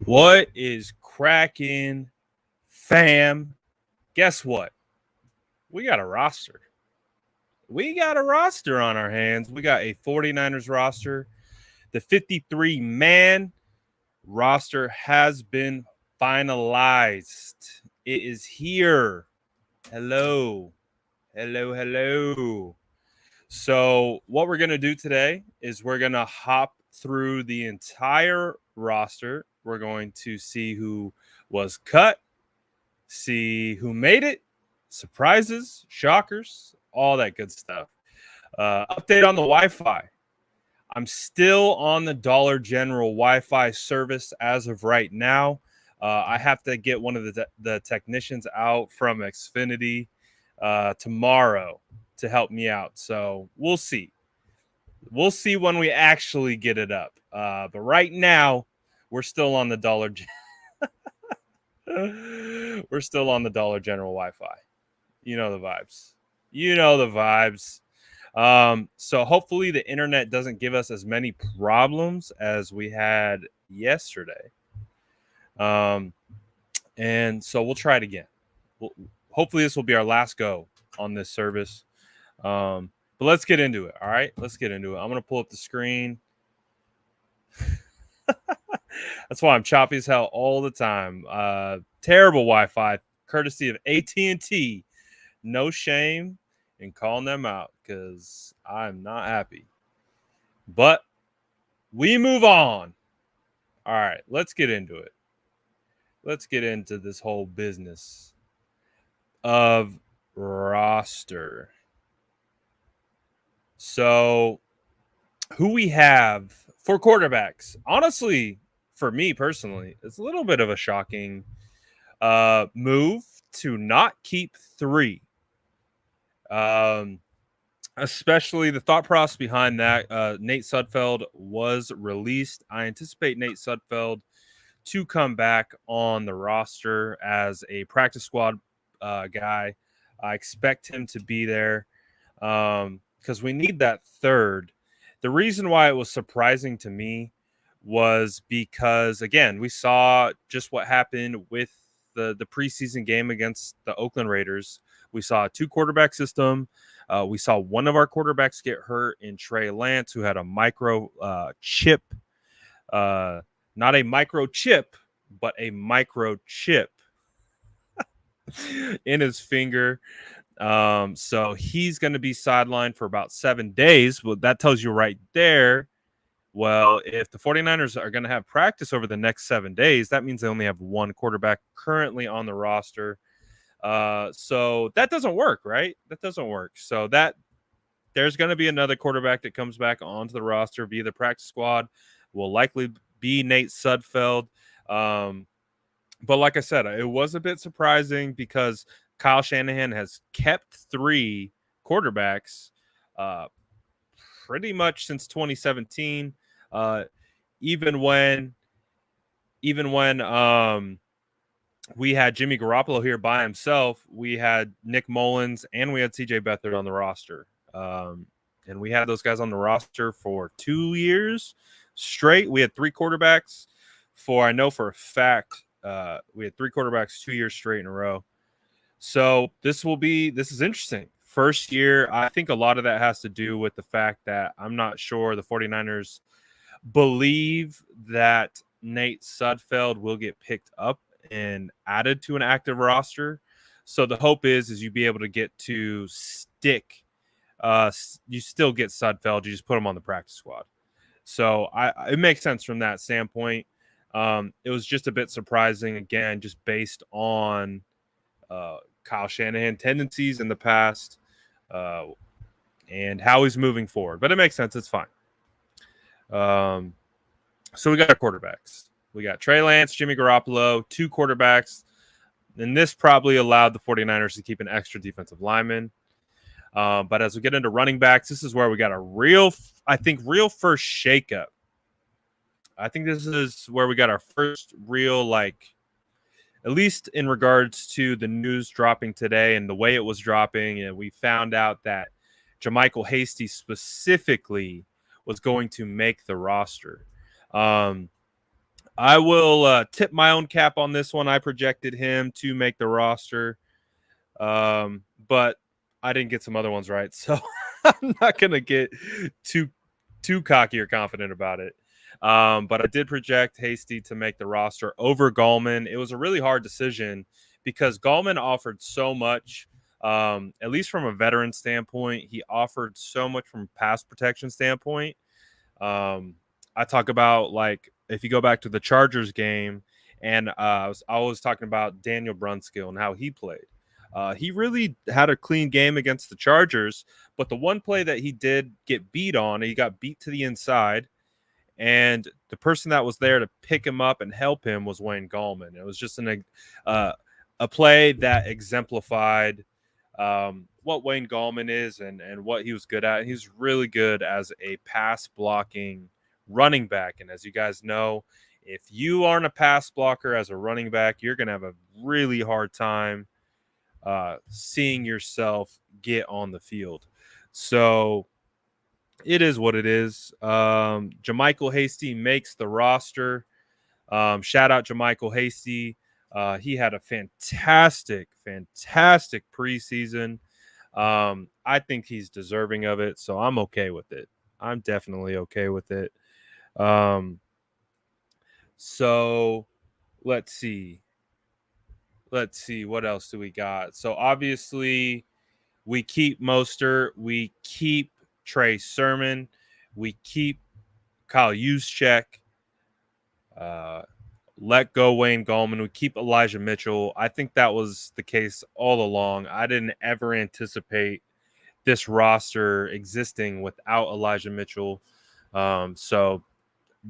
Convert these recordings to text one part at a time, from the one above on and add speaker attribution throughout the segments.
Speaker 1: What is cracking, fam? Guess what? We got a roster. We got a roster on our hands. We got a 49ers roster. The 53-man roster has been finalized. It is here. Hello. Hello, hello. So, what we're going to do today is we're going to hop through the entire roster. We're going to see who was cut, see who made it, surprises, shockers, all that good stuff. Update on the Wi-Fi. I'm still on the Dollar General Wi-Fi service as of right now. I have to get one of the technicians out from Xfinity tomorrow to help me out. So we'll see. We'll see when we actually get it up. But right now, we're still on the we're still on the Dollar General Wi-Fi. You know the vibes. You know the vibes. So hopefully the internet doesn't give us as many problems as we had yesterday. And so we'll try it again. Hopefully this will be our last go on this service. But let's get into it. All right, let's get into it. I'm gonna pull up the screen. That's why I'm choppy as hell all the time. Terrible Wi-Fi, courtesy of AT&T. No shame in calling them out because I'm not happy. But we move on. All right, let's get into it. Let's get into this whole business of roster. So, who we have for quarterbacks? Honestly, for me personally, it's a little bit of a shocking move to not keep three. Especially the thought process behind that. Nate Sudfeld was released. I anticipate Nate Sudfeld to come back on the roster as a practice squad guy. I expect him to be there because we need that third. The reason why it was surprising to me was because, again, we saw just what happened with the preseason game against the Oakland Raiders. We saw a 2-quarterback system. We saw one of our quarterbacks get hurt in Trey Lance, who had a micro chip. Not a microchip, but a microchip in his finger. So he's going to be sidelined for about 7 days. Well, that tells you right there. Well, if the 49ers are going to have practice over the next 7 days, that means they only have one quarterback currently on the roster. So that doesn't work, right? That doesn't work. So that there's going to be another quarterback that comes back onto the roster via the practice squad. Will likely be Nate Sudfeld. But like I said, it was a bit surprising because Kyle Shanahan has kept 3 quarterbacks pretty much since 2017. Even when we had Jimmy Garoppolo here by himself, we had Nick Mullins and we had CJ Beathard on the roster. And we had those guys on the roster for 2 years straight. We had 3 quarterbacks I know for a fact, we had 3 quarterbacks 2 years straight in a row. So this is interesting. First year, I think a lot of that has to do with the fact that I'm not sure the 49ers believe that Nate Sudfeld will get picked up and added to an active roster. So the hope is you be able to get to stick. You still get Sudfeld, you just put him on the practice squad. So it makes sense from that standpoint. It was just a bit surprising, again, just based on Kyle Shanahan tendencies in the past and how he's moving forward. But it makes sense. It's fine. So we got our quarterbacks. We got Trey Lance, Jimmy Garoppolo, 2 quarterbacks. And this probably allowed the 49ers to keep an extra defensive lineman. But as we get into running backs, this is where we got a real first shakeup. I think this is where we got our first real, at least in regards to the news dropping today and the way it was dropping. And we found out that JaMycal Hasty specifically was going to make the roster. I will tip my own cap on this one. I projected him to make the roster, but I didn't get some other ones right, so I'm not gonna get too cocky or confident about it. But I did project Hasty to make the roster over Gallman. It was a really hard decision because Gallman offered so much. At least from a veteran standpoint, he offered so much from a pass protection standpoint. Um, I talk about, like, if you go back to the Chargers game, and I was talking about Daniel Brunskill and how he played. He really had a clean game against the Chargers, but the one play that he did get beat on, he got beat to the inside, and the person that was there to pick him up and help him was Wayne Gallman. It was just uh, a play that exemplified what Wayne Gallman is and what he was good at. He's really good as a pass blocking running back. And as you guys know, if you aren't a pass blocker as a running back, you're going to have a really hard time seeing yourself get on the field. So it is what it is. Jermichael Hasty makes the roster. Shout out Jermichael Hasty. He had a fantastic preseason. I think he's deserving of it, so I'm okay with it. I'm definitely okay with it. So let's see. What else do we got? So obviously we keep Mostert, we keep Trey Sermon, we keep Kyle Juszczyk, let go Wayne Gallman, we keep Elijah Mitchell. I think that was the case all along. I didn't ever anticipate this roster existing without Elijah Mitchell. So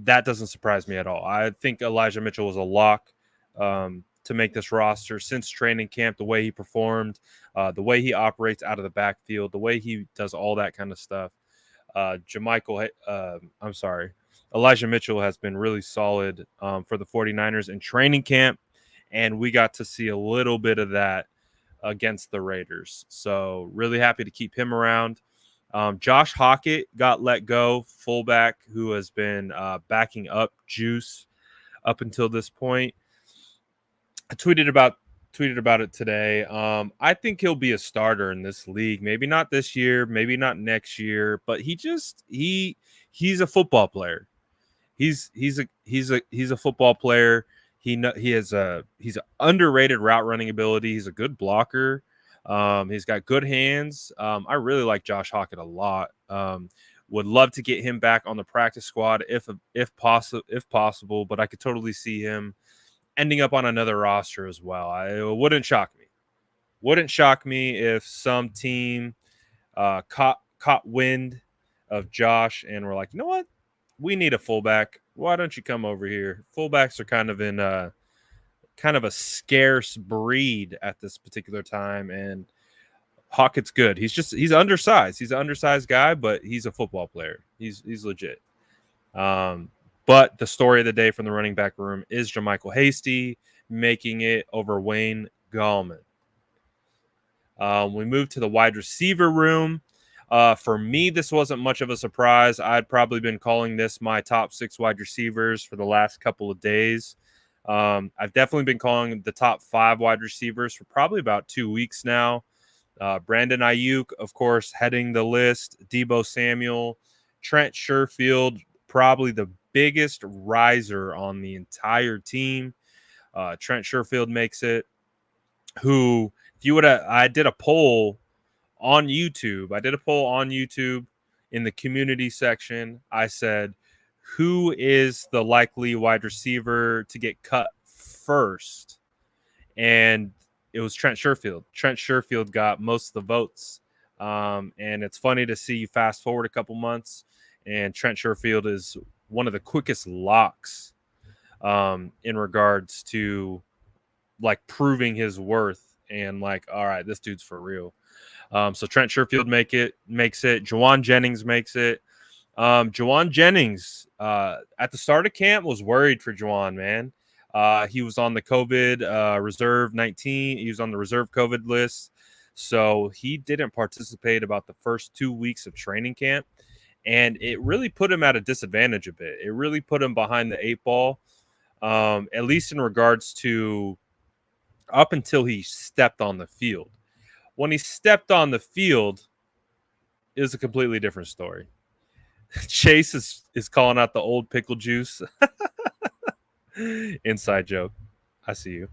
Speaker 1: that doesn't surprise me at all. I think Elijah Mitchell was a lock to make this roster since training camp, the way he performed, the way he operates out of the backfield, the way he does all that kind of stuff. Elijah Mitchell has been really solid for the 49ers in training camp, and we got to see a little bit of that against the Raiders. So really happy to keep him around. Josh Hockett got let go, fullback who has been backing up Juice up until this point. I tweeted about it today. I think he'll be a starter in this league. Maybe not this year, maybe not next year, but he's a football player. He's a football player. He's an underrated route running ability. He's a good blocker. He's got good hands. I really like Josh Hockett a lot. Would love to get him back on the practice squad if possible, but I could totally see him ending up on another roster as well. It wouldn't shock me. Wouldn't shock me if some team caught wind of Josh and were like, you know what? We need a fullback. Why don't you come over here? Fullbacks are kind of in a scarce breed at this particular time, and Hockett's good. He's undersized. He's an undersized guy, but he's a football player. He's legit. But the story of the day from the running back room is Jermichael Hasty making it over Wayne Gallman. We move to the wide receiver room. For me, this wasn't much of a surprise. I'd probably been calling this my top 6 wide receivers for the last couple of days. I've definitely been calling the top 5 wide receivers for probably about 2 weeks now. Brandon Ayuk, of course, heading the list. Deebo Samuel, Trent Sherfield, probably the biggest riser on the entire team. Trent Sherfield makes it. I did a poll on YouTube. In the community section. I said, who is the likely wide receiver to get cut first? And it was Trent Sherfield. Trent Sherfield got most of the votes. And it's funny to see you fast forward a couple months, and Trent Sherfield is one of the quickest locks in regards to like proving his worth and like, all right, this dude's for real. So Trent Sherfield makes it. Juwan Jennings makes it. Juwan Jennings at the start of camp was worried for Juwan, man. He was on the COVID reserve 19. He was on the reserve COVID list. So he didn't participate about the first 2 weeks of training camp. And it really put him at a disadvantage a bit. It really put him behind the 8 ball. at least in regards to up until he stepped on the field. When he stepped on the field, it was a completely different story. Chase is calling out the old pickle juice. Inside joke. I see you.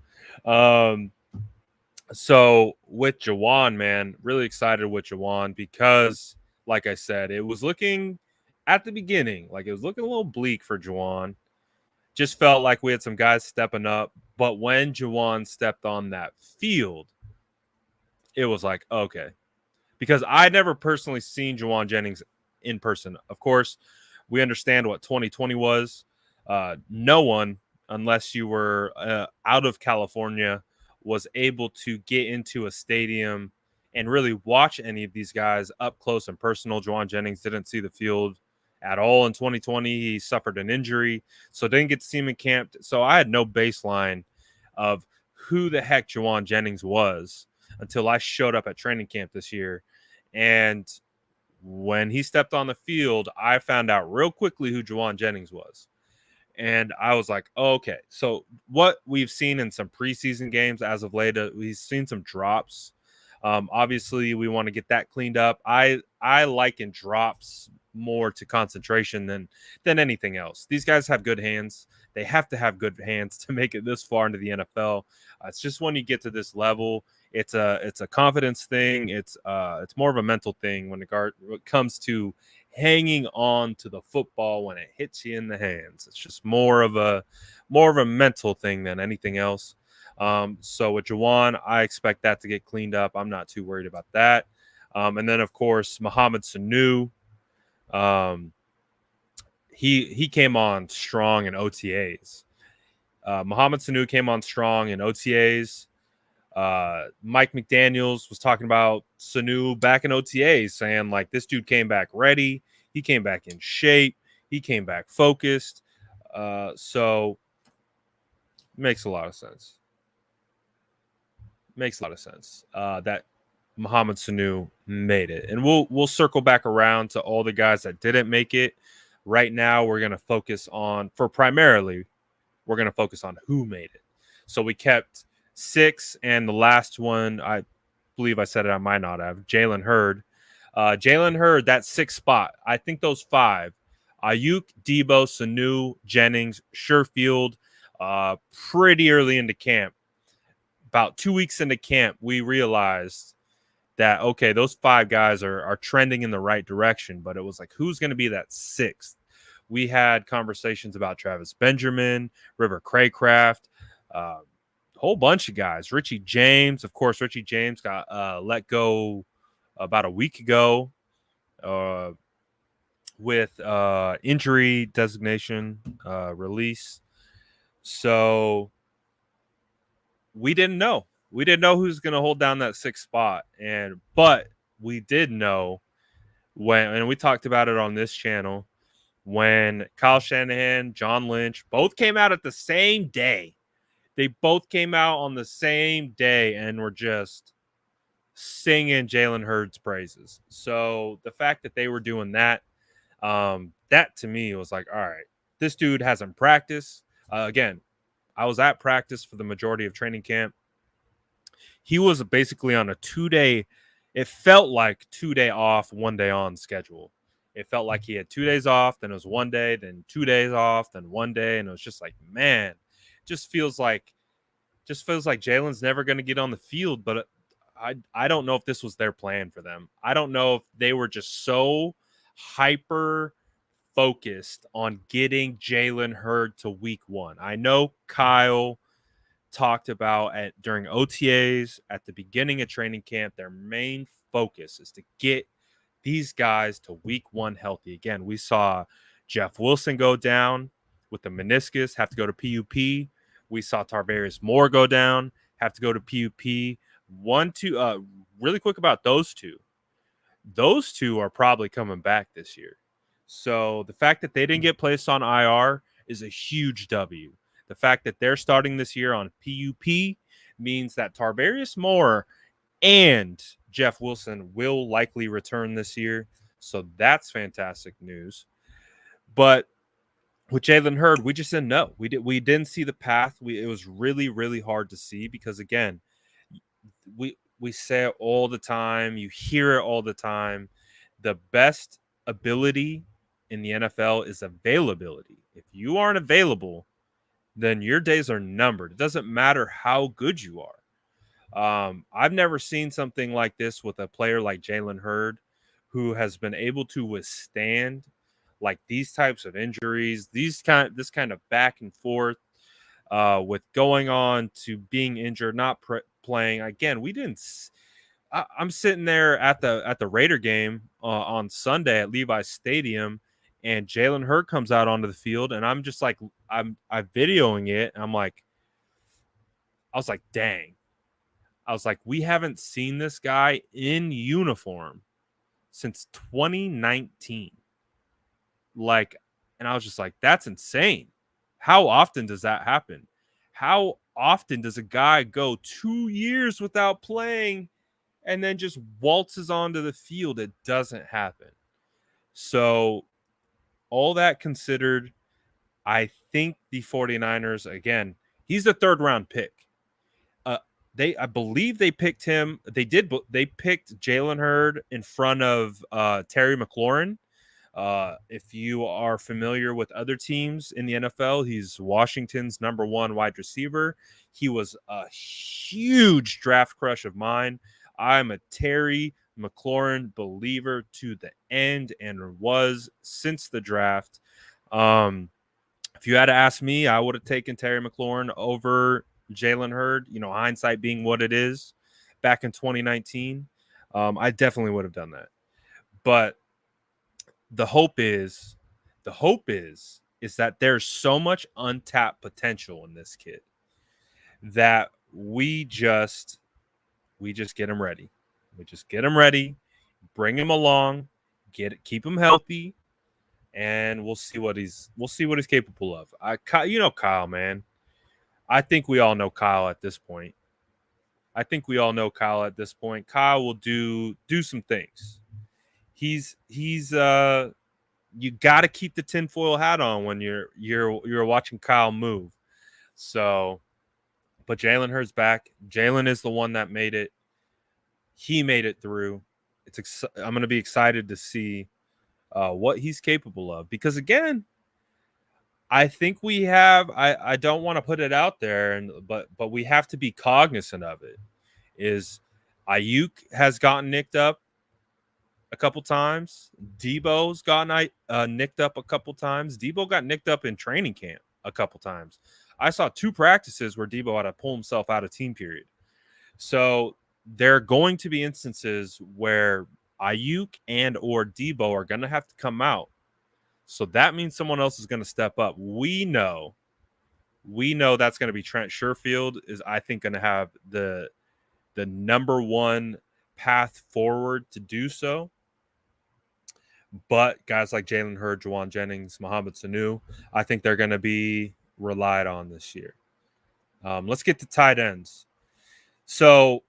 Speaker 1: So with Jawan, man, really excited with Jawan because, like I said, it was looking at the beginning like it was looking a little bleak for Jawan. Just felt like we had some guys stepping up, but when Jawan stepped on that field, it was like, okay, because I never personally seen Jawan Jennings in person. Of course, we understand what 2020 was. No one, unless you were out of California, was able to get into a stadium and really watch any of these guys up close and personal. Jawan Jennings didn't see the field at all in 2020. He suffered an injury, so didn't get to see him in camp. So I had no baseline of who the heck Jawan Jennings was until I showed up at training camp this year. And when he stepped on the field, I found out real quickly who Jawan Jennings was. And I was like, oh, okay. So what we've seen in some preseason games as of late, we've seen some drops. Obviously, we want to get that cleaned up. I liken drops more to concentration than anything else. These guys have good hands. They have to have good hands to make it this far into the NFL. It's just when you get to this level, it's a confidence thing. It's more of a mental thing when it comes to hanging on to the football when it hits you in the hands. It's just more of a mental thing than anything else. So with Jawan, I expect that to get cleaned up. I'm not too worried about that. And then of course Mohamed Sanu, he came on strong in OTAs. Mohamed Sanu came on strong in OTAs. Mike McDaniels was talking about Sanu back in OTAs, saying like this dude came back ready, he came back in shape, he came back focused. So makes a lot of sense. That Mohamed Sanu made it, and we'll circle back around to all the guys that didn't make it. Right now, we're gonna focus on who made it. So we kept 6, and the last one, I believe I said it, I might not have, Jalen Hurd. Jalen Hurd, that 6th spot. I think those 5, Ayuk, Debo, Sanu, Jennings, Sherfield, pretty early into camp. About 2 weeks into camp, we realized that, okay, those 5 guys are trending in the right direction, but it was like, who's going to be that 6th? We had conversations about Travis Benjamin, River Craycraft, a whole bunch of guys. Richie James, of course, Richie James got let go about a week ago with injury designation release. So we didn't know. We didn't know who's going to hold down that 6th spot. But we did know and we talked about it on this channel, when Kyle Shanahan, John Lynch, both came out at the same day. They both came out on the same day and were just singing Jalen Hurd's praises. So the fact that they were doing that, that to me was like, all right, this dude hasn't practiced. Again, I was at practice for the majority of training camp. He was basically on a 2-day, it felt like 2-day off, 1 day on schedule. It felt like he had 2 days off, then it was 1 day, then 2 days off, then 1 day. And it was just like, man, just feels like Jalen's never going to get on the field. But I don't know if this was their plan for them. I don't know if they were just so hyper focused on getting Jalen Hurd to week 1. I know Kyle talked about during OTAs at the beginning of training camp, their main focus is to get these guys to week 1 healthy. Again, we saw Jeff Wilson go down with the meniscus, have to go to PUP. We saw Tarvarius Moore go down, have to go to PUP. Really quick about those two. Those two are probably coming back this year. So the fact that they didn't get placed on IR is a huge W. The fact that they're starting this year on PUP means that Tarvarius Moore and Jeff Wilson will likely return this year. So that's fantastic news. But With Jalen Hurd, we just didn't know. We didn't see the path. It was really, really hard to see because again, we say it all the time. You hear it all the time. The best ability in the NFL is availability. If you aren't available, then your days are numbered. It doesn't matter how good you are. I've never seen something like this with a player like Jalen Hurd, who has been able to withstand like these types of injuries, this kind of back and forth, with going on to being injured, not playing. Again, we didn't. I'm sitting there at the Raider game on Sunday at Levi's Stadium, and Jalen Hurd comes out onto the field, and I'm just like, I'm videoing it, and I was like, dang. I was like, we haven't seen this guy in uniform since 2019. Like, and I was just like, that's insane. How often does that happen? How often does a guy go 2 years without playing and then just waltzes onto the field? It doesn't happen. So, all that considered, I think the 49ers, again, he's the third round pick. I believe they picked him. They picked Jalen Hurd in front of Terry McLaurin. If you are familiar with other teams in the NFL, he's Washington's number one wide receiver. He was a huge draft crush of mine. I'm a Terry McLaurin believer to the end and was since the draft. If you had to ask me, I would have taken Terry McLaurin over Jalen Hurd. You know, hindsight being what it is, back in 2019, I definitely would have done that. But the hope is, is that there's so much untapped potential in this kid that we just get him ready. We just get him ready, bring him along, keep him healthy, and we'll see what he's capable of. Kyle, man. I think we all know Kyle at this point. Kyle will do some things. He's you got to keep the tinfoil hat on when you're watching Kyle move. So, but Jalen Hurts back. Jalen is the one that made it. He made it through. I'm going to be excited to see what he's capable of, because again, I think we have. I don't want to put it out there, but we have to be cognizant of it. Is Ayuk has gotten nicked up a couple times. Debo's gotten nicked up a couple times. Debo got nicked up in training camp a couple times. I saw 2 practices where Debo had to pull himself out of team period. So there are going to be instances where Ayuk and or Debo are going to have to come out. So that means someone else is going to step up. We know that's going to be Trent Sherfield is, I think, going to have the number one path forward to do so. But guys like Jalen Hurd, Juwan Jennings, Mohamed Sanu, I think they're going to be relied on this year. Let's get to tight ends. So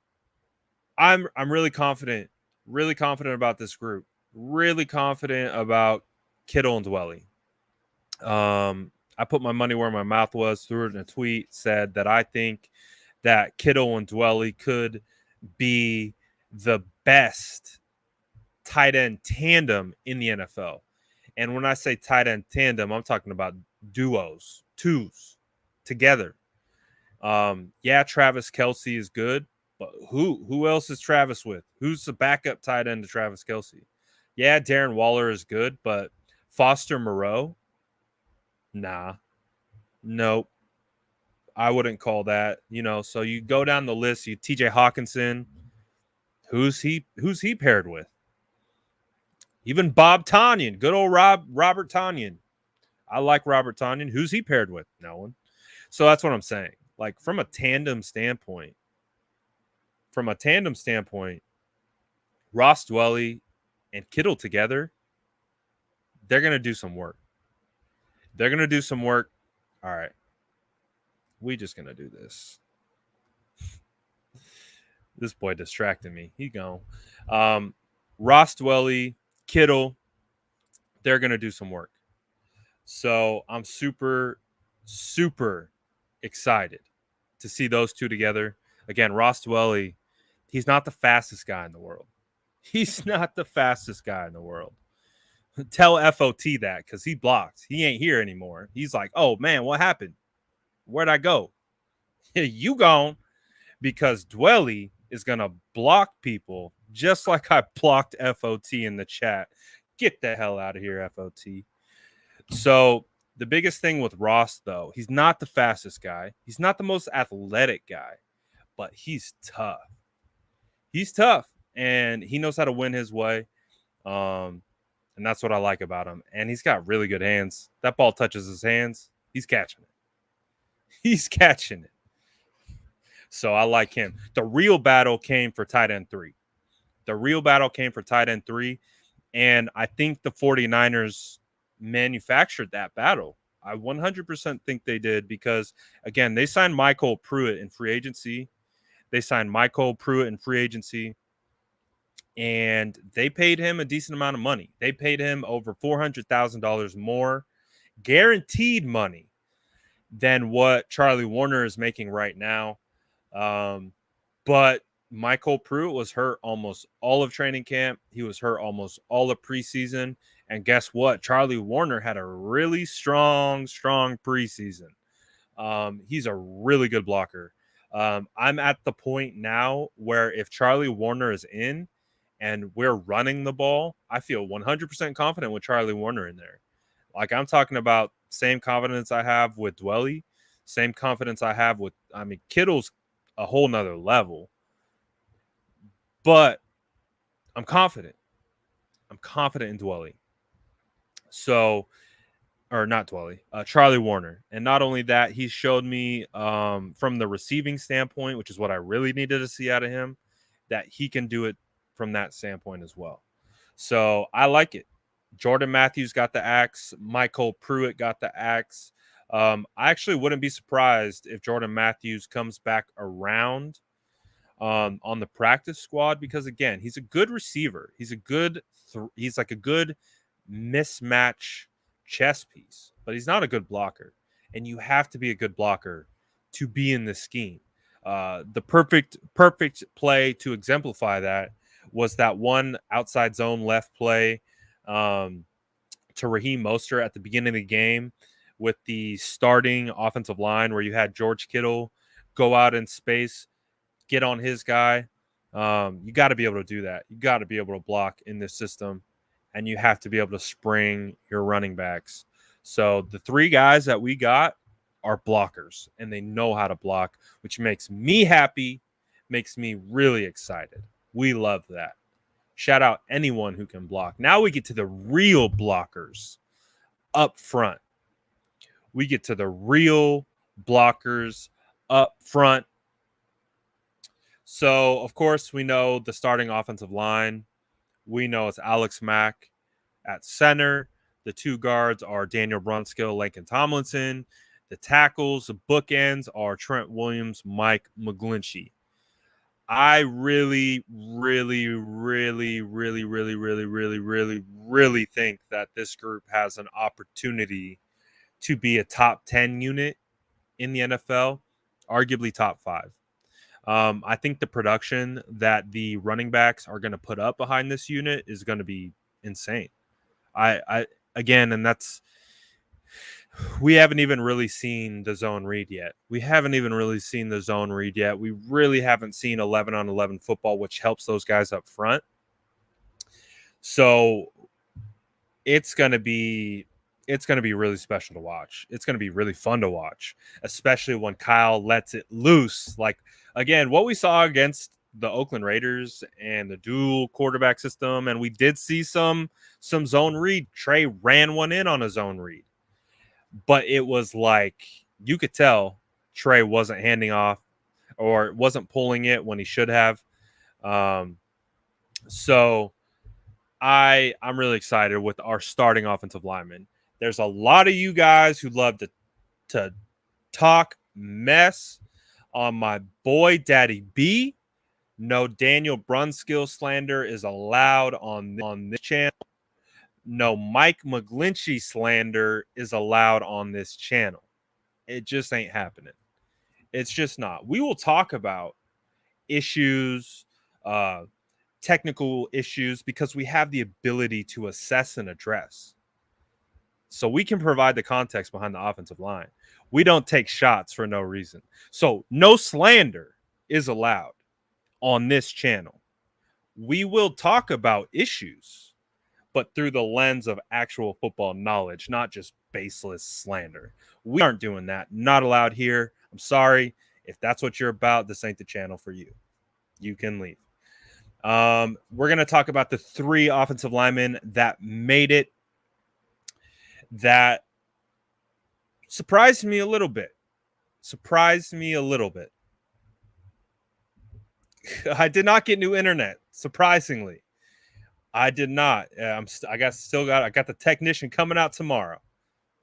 Speaker 1: I'm really confident about this group. Really confident about Kittle and Dwelly. I put my money where my mouth was, threw it in a tweet, said that I think that Kittle and Dwelly could be the best tight end tandem in the NFL. And when I say tight end tandem, I'm talking about duos, twos together. Travis Kelce is good, but who else is Travis with? Who's the backup tight end to Travis Kelce? Yeah, Darren Waller is good, but Foster Moreau? Nah. Nope. I wouldn't call that. So you go down the list, you TJ Hawkinson, who's he paired with? Even Bob Tonyan, good old Robert Tonyan. I like Robert Tonyan. Who's he paired with? No one. So that's what I'm saying. Like from a tandem standpoint, Ross Dwelly and Kittle together, they're going to do some work. All right. We just going to do this. This boy distracted me. He gone. Ross Dwelly, Kittle, they're going to do some work. So I'm super, super excited to see those two together. Again, Ross Dwelly, he's not the fastest guy in the world. He's not the fastest guy in the world. Tell FOT that because he blocked. He ain't here anymore. He's like, oh man, what happened? Where'd I go? You gone because Dwelly is gonna block people just like I blocked FOT in the chat. Get the hell out of here, FOT. So the biggest thing with Ross, though, he's not the fastest guy. He's not the most athletic guy, but he's tough. He's tough, and he knows how to win his way. And that's what I like about him. And he's got really good hands. That ball touches his hands, he's catching it. He's catching it. So I like him. The real battle came for tight end 3. The real battle came for tight end 3. And I think the 49ers manufactured that battle. I 100% think they did because, again, they signed Michael Pruitt in free agency. And they paid him a decent amount of money. They paid him over $400,000 more guaranteed money than what Charlie Warner is making right now. But Michael Pruitt was hurt almost all of training camp. He was hurt almost all of preseason. And guess what? Charlie Warner had a really strong preseason. He's a really good blocker. I'm at the point now where if Charlie Warner is in and we're running the ball, I feel 100% confident with Charlie Warner in there. Like I'm talking about same confidence I have with Dwelly, same confidence I have with, Kittle's a whole nother level. But I'm confident. I'm confident in Dwelly. So, or not Dwelly, Charlie Warner. And not only that, he showed me from the receiving standpoint, which is what I really needed to see out of him, that he can do it from that standpoint as well. So I like it. Jordan Matthews got the axe. Michael Pruitt got the axe. I actually wouldn't be surprised if Jordan Matthews comes back around on the practice squad because, again, he's a good receiver. He's like a good mismatch chess piece, but he's not a good blocker. And you have to be a good blocker to be in this scheme. The perfect play to exemplify that was that one outside zone left play to Raheem Mostert at the beginning of the game with the starting offensive line where you had George Kittle go out in space, get on his guy. You got to be able to do that. You got to be able to block in this system, and you have to be able to spring your running backs. So the 3 guys that we got are blockers, and they know how to block, which makes me happy, makes me really excited. We love that. Shout out anyone who can block. Now we get to the real blockers up front. We get to the real blockers up front. So, of course, we know the starting offensive line. We know it's Alex Mack at center. The 2 guards are Daniel Brunskill, Laken Tomlinson. The tackles, the bookends are Trent Williams, Mike McGlinchey. I really think that this group has an opportunity to be a top 10 unit in the NFL, arguably top 5. I think the production that the running backs are going to put up behind this unit is going to be insane. Again, and that's, we haven't even really seen the zone read yet. We really haven't seen 11 on 11 football, which helps those guys up front. So it's going to be really special to watch. It's going to be really fun to watch, especially when Kyle lets it loose. Like, again, what we saw against the Oakland Raiders and the dual quarterback system, and we did see some zone read. Trey ran one in on a zone read, but it was like you could tell Trey wasn't handing off or wasn't pulling it when he should have. So I'm really excited with our starting offensive linemen. There's a lot of you guys who love to talk mess on my boy Daddy B. No Daniel Brunskill slander is allowed on this channel. no Mike McGlinchey slander is allowed on this channel. It just ain't happening. It's just not. We will talk about issues, technical issues, because we have the ability to assess and address. So we can provide the context behind the offensive line. We don't take shots for no reason. So no slander is allowed on this channel. We will talk about issues, but through the lens of actual football knowledge, not just baseless slander. We aren't doing that. Not allowed here. I'm sorry. If that's what you're about, this ain't the channel for you. You can leave. We're going to talk about the 3 offensive linemen that made it, that surprised me a little bit. I did not get new internet, surprisingly. I did not. I got the technician coming out tomorrow.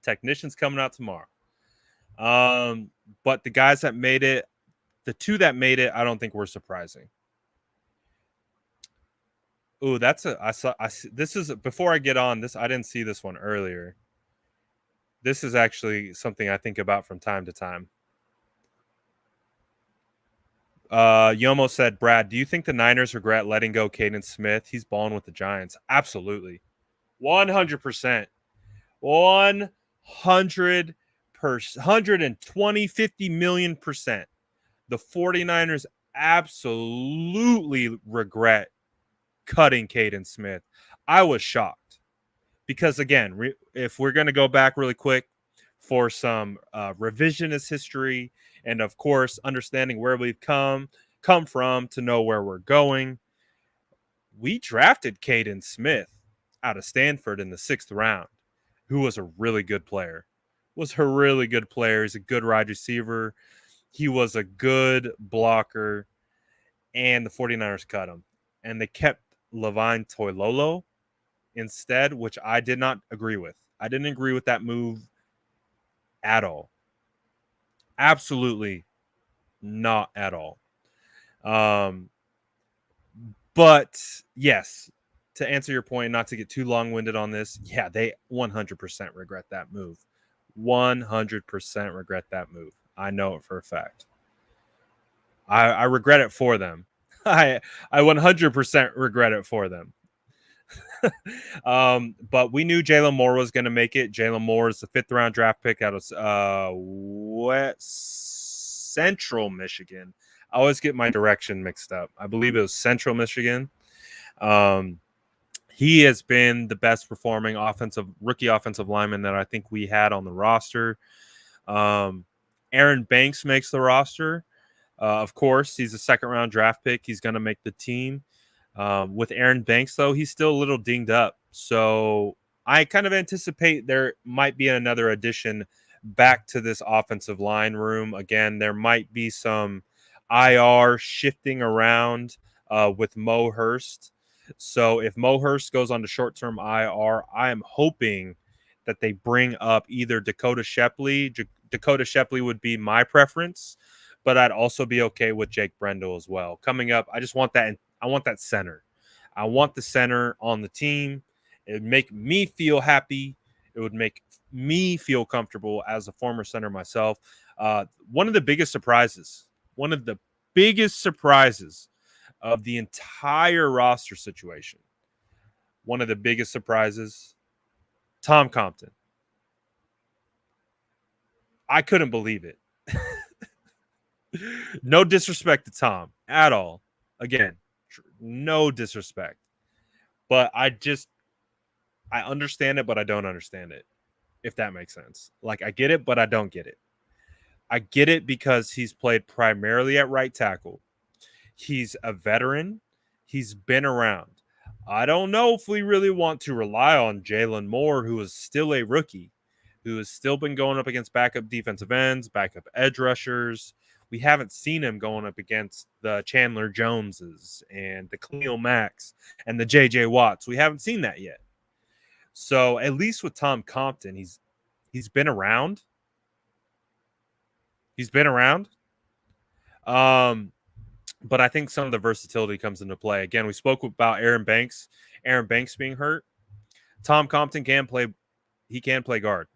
Speaker 1: Technician's coming out tomorrow. But the guys that made it, the 2 that made it, I don't think were surprising. Ooh, this is, before I get on this, I didn't see this one earlier. This is actually something I think about from time to time. Yomo said, Brad, do you think the Niners regret letting go Caden Smith? He's balling with the Giants. Absolutely. 100%. 100%. 120, 50 million %. The 49ers absolutely regret cutting Caden Smith. I was shocked because, again, if we're going to go back really quick for some revisionist history and, of course, understanding where we've come from to know where we're going, we drafted Caden Smith out of Stanford in the 6th round, who was a really good player. He's a good wide receiver. He was a good blocker, and the 49ers cut him. And they kept Levine Toilolo instead, which I did not agree with. I didn't agree with that move at all. Absolutely not at all. But yes, to answer your point, not to get too long-winded on this, yeah, they 100% regret that move. 100% regret that move. I know it for a fact. I regret it for them. I 100% regret it for them. But we knew Jalen Moore was going to make it. Jalen Moore is the 5th round draft pick out of Central Michigan. I always get my direction mixed up. I believe it was Central Michigan. He has been the best performing rookie offensive lineman that I think we had on the roster. Aaron Banks makes the roster. Of course, he's a 2nd round draft pick. He's going to make the team. With Aaron Banks, though, he's still a little dinged up. So I kind of anticipate there might be another addition back to this offensive line room. Again, there might be some IR shifting around with Mo Hurst. So if Mo Hurst goes on to short-term IR, I am hoping that they bring up either Dakota Shepley. Dakota Shepley would be my preference, but I'd also be okay with Jake Brendel as well. Coming up, I just want that. I want that center. I want the center on the team. It would make me feel happy. It would make me feel comfortable as a former center myself. One of the biggest surprises of the entire roster situation, Tom Compton. I couldn't believe it. No disrespect to Tom at all. Again, no disrespect. But I understand it, but I don't understand it, if that makes sense. Like, I get it, but I don't get it. I get it because he's played primarily at right tackle. He's a veteran. He's been around. I don't know if we really want to rely on Jalen Moore, who is still a rookie, who has still been going up against backup defensive ends, backup edge rushers. We haven't seen him going up against the Chandler Joneses and the Khalil Macks and the J.J. Watts. We haven't seen that yet. So at least with Tom Compton, he's been around. But I think some of the versatility comes into play. Again, we spoke about Aaron Banks being hurt. Tom Compton can play. He can play guard.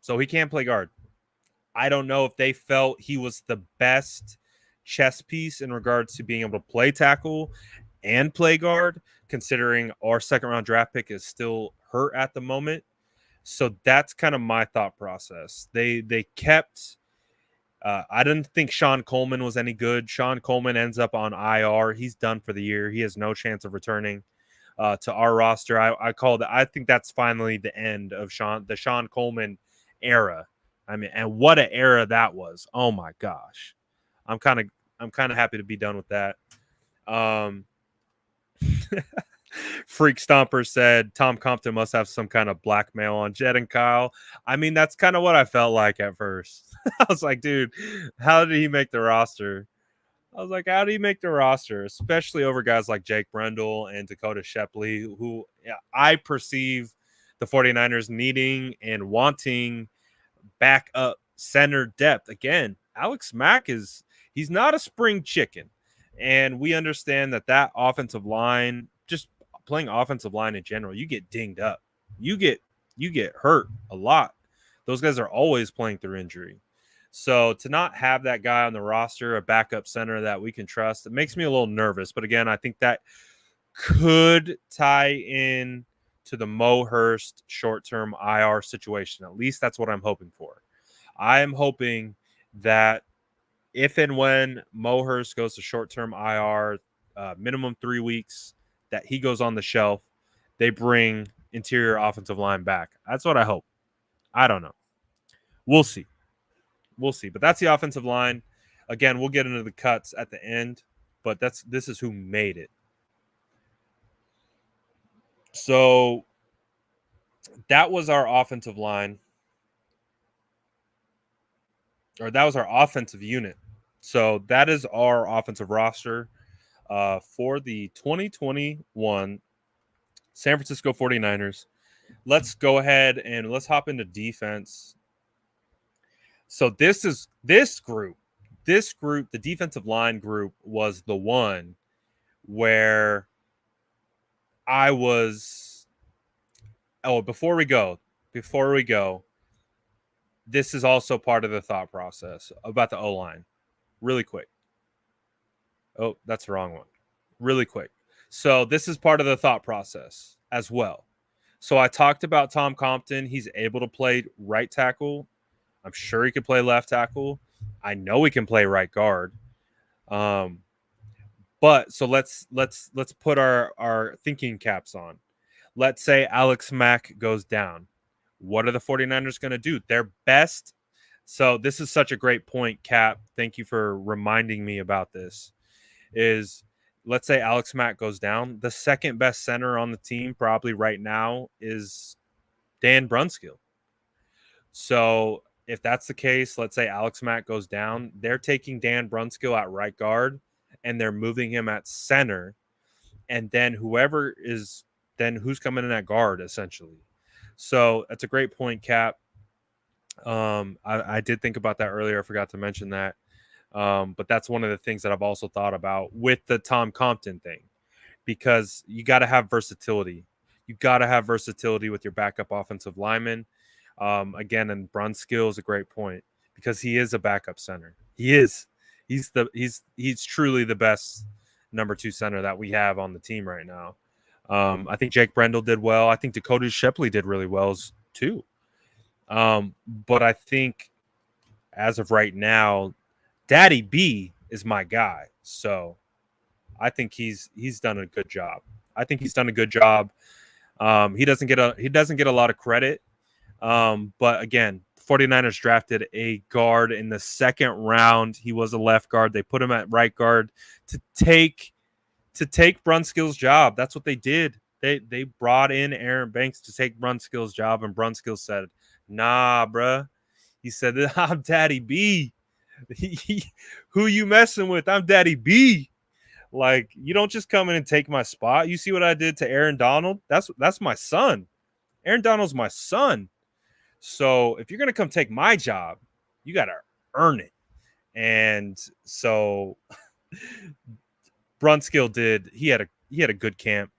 Speaker 1: So he can play guard. I don't know if they felt he was the best chess piece in regards to being able to play tackle and play guard, considering our second round draft pick is still hurt at the moment. So that's kind of my thought process. They kept. I didn't think Sean Coleman was any good. Sean Coleman ends up on IR. He's done for the year. He has no chance of returning to our roster. I call that. I think that's finally the end of the Sean Coleman era. I mean, and what an era that was. Oh my gosh. I'm kind of happy to be done with that. Freak Stomper said Tom Compton must have some kind of blackmail on Jed and Kyle. I mean, that's kind of what I felt like at first. I was like, dude, how did he make the roster? I was like, how do you make the roster? Especially over guys like Jake Brendel and Dakota Shepley, who I perceive the 49ers needing and wanting backup center depth. Again, Alex Mack he's not a spring chicken. And we understand that offensive line, just playing offensive line in general, you get dinged up. You get hurt a lot. Those guys are always playing through injury. So to not have that guy on the roster, a backup center that we can trust, it makes me a little nervous. But again, I think that could tie in to the Mo Hurst short-term IR situation. At least that's what I'm hoping for. I am hoping that if and when Mo Hurst goes to short-term IR, minimum 3 weeks, that he goes on the shelf, they bring interior offensive line back. That's what I hope. I don't know. We'll see. But that's the offensive line. Again, we'll get into the cuts at the end, but this is who made it. So that was our offensive line, or that was our offensive unit. So that is our offensive roster for the 2021 San Francisco 49ers. Let's go ahead and let's hop into defense. So this group, the defensive line group was the one where I was. Oh, before we go, this is also part of the thought process about the O-line. Really quick. Oh, that's the wrong one. Really quick. So this is part of the thought process as well. So I talked about Tom Compton. He's able to play right tackle. I'm sure he could play left tackle. I know he can play right guard. But so let's put our thinking caps on. Let's say Alex Mack goes down. What are the 49ers going to do? Their best. So this is such a great point, Cap. Thank you for reminding me about this. Is let's say Alex Mack goes down. The second best center on the team probably right now is Dan Brunskill. So if that's the case, let's say Alex Mack goes down. They're taking Dan Brunskill at right guard, and they're moving him at center. And then who's coming in at guard, essentially. So that's a great point, Cap. I did think about that earlier. I forgot to mention that. But that's one of the things that I've also thought about with the Tom Compton thing, because you got to have versatility. You got to have versatility with your backup offensive lineman. Again, and Brunskill is a great point because he is a backup center. He is. He's truly the best number 2 center that we have on the team right now. I think Jake Brendel did well. I think Dakota Shepley did really well too. But I think as of right now, Daddy B is my guy. So I think he's done a good job. He doesn't get a lot of credit. But again, 49ers drafted a guard in the second round. He was a left guard. They put him at right guard to take Brunskill's job. That's what they did. They brought in Aaron Banks to take Brunskill's job, and Brunskill said, "Nah, bruh." He said, "I'm Daddy B. Who you messing with? I'm Daddy B. Like, you don't just come in and take my spot. You see what I did to Aaron Donald? That's my son. Aaron Donald's my son. So if you're gonna come take my job, you gotta earn it." And so Brunskill he had a good camp.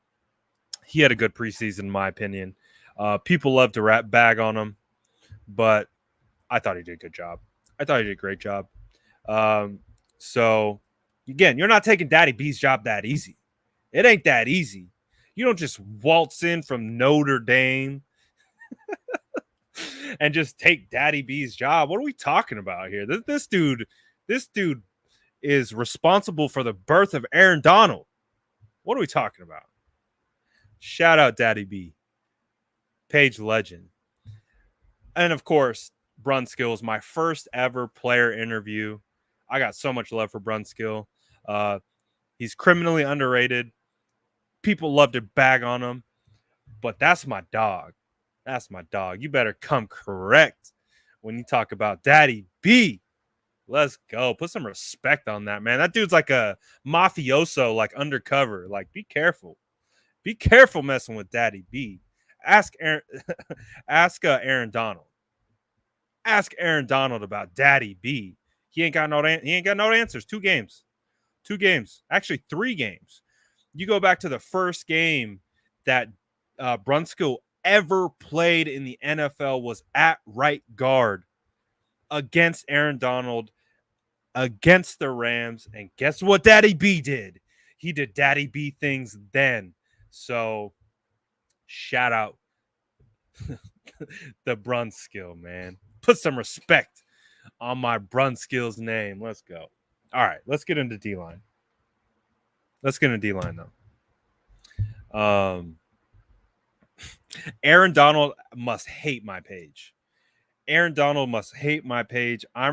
Speaker 1: He had a good preseason, in my opinion. People love to bag on him, but I thought he did a good job. I thought he did a great job. So again, you're not taking Daddy B's job that easy. It ain't that easy. You don't just waltz in from Notre Dame and just take Daddy B's job. What are we talking about here? This dude is responsible for the birth of Aaron Donald. What are we talking about? Shout out Daddy B. Page legend. And of course, Brunskill is my first ever player interview. I got so much love for Brunskill. He's criminally underrated. People love to bag on him, but that's my dog. That's my dog. You better come correct when you talk about Daddy B. Let's go. Put some respect on that, man. That dude's like a mafioso, like undercover. Like, be careful. Be careful messing with Daddy B. Ask Aaron, Aaron Donald. Ask Aaron Donald about Daddy B. He ain't got no answers. 2 games. Actually 3 games. You go back to the first game that Brunskill ever played in the NFL was at right guard against Aaron Donald against the Rams. And guess what Daddy B did? He did Daddy B things then. So shout out the Brunskill, man. Put some respect on my Brunskill's name. Let's go. All right, let's get into D-line. Though. Aaron Donald must hate my page. I'm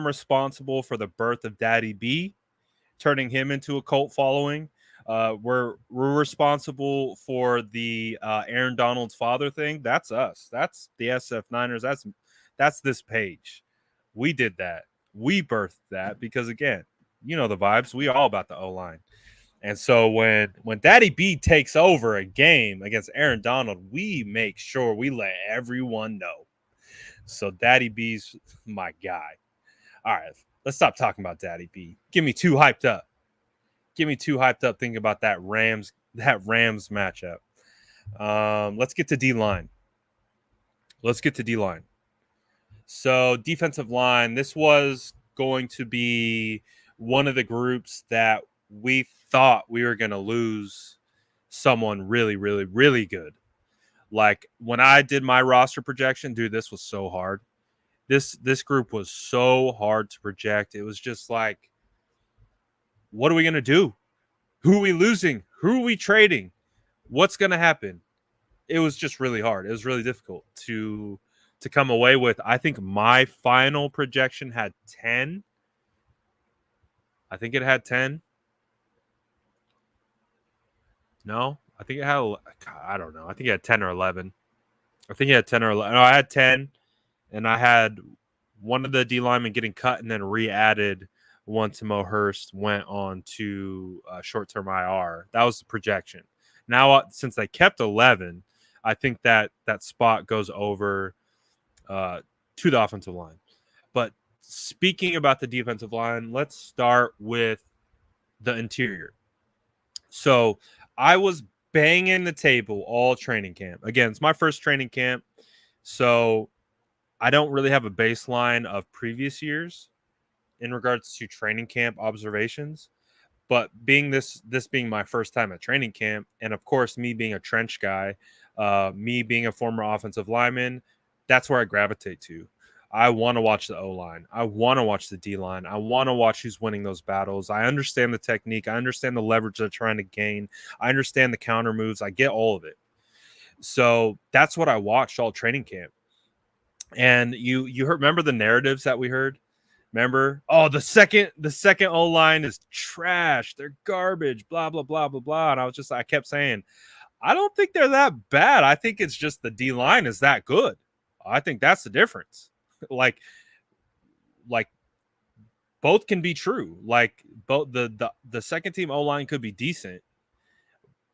Speaker 1: responsible for the birth of Daddy B, turning him into a cult following. We're responsible for the Aaron Donald's father thing. That's us. That's the SF Niners. That's this page. We did that. We birthed that because, again, you know the vibes. We all about the O-line. And so when Daddy B takes over a game against Aaron Donald, we make sure we let everyone know. So Daddy B's my guy. All right, let's stop talking about Daddy B. Get me too hyped up thinking about that Rams matchup. Let's get to D-line. So defensive line, this was going to be one of the groups that we thought we were going to lose someone really, really, really good. Like when I did my roster projection, dude, this was so hard. This group was so hard to project. It was just like, what are we going to do? Who are we losing? Who are we trading? What's going to happen? It was just really hard. It was really difficult to come away with. I think my final projection had 10. I think it had 10. No, I think it had, I don't know. I think it had 10 or 11. I think it had 10 or 11. No, I had 10, and I had one of the D linemen getting cut and then re-added once Mo Hurst went on to short-term IR. That was the projection. Now, since they kept 11, I think that spot goes over to the offensive line. But speaking about the defensive line, let's start with the interior. So I was banging the table all training camp. Again, it's my first training camp, so I don't really have a baseline of previous years in regards to training camp observations. But being this being my first time at training camp, and of course me being a trench guy, me being a former offensive lineman, that's where I gravitate to. I want to watch the O-line. I want to watch the D-line. I want to watch who's winning those battles. I understand the technique. I understand the leverage they're trying to gain. I understand the counter moves. I get all of it. So that's what I watched all training camp. And you remember the narratives that we heard? Remember? Oh, the second O-line is trash. They're garbage, blah, blah, blah, blah, blah. And I kept saying, I don't think they're that bad. I think it's just the D-line is that good. I think that's the difference. like both can be true. Like both the second team O-line could be decent,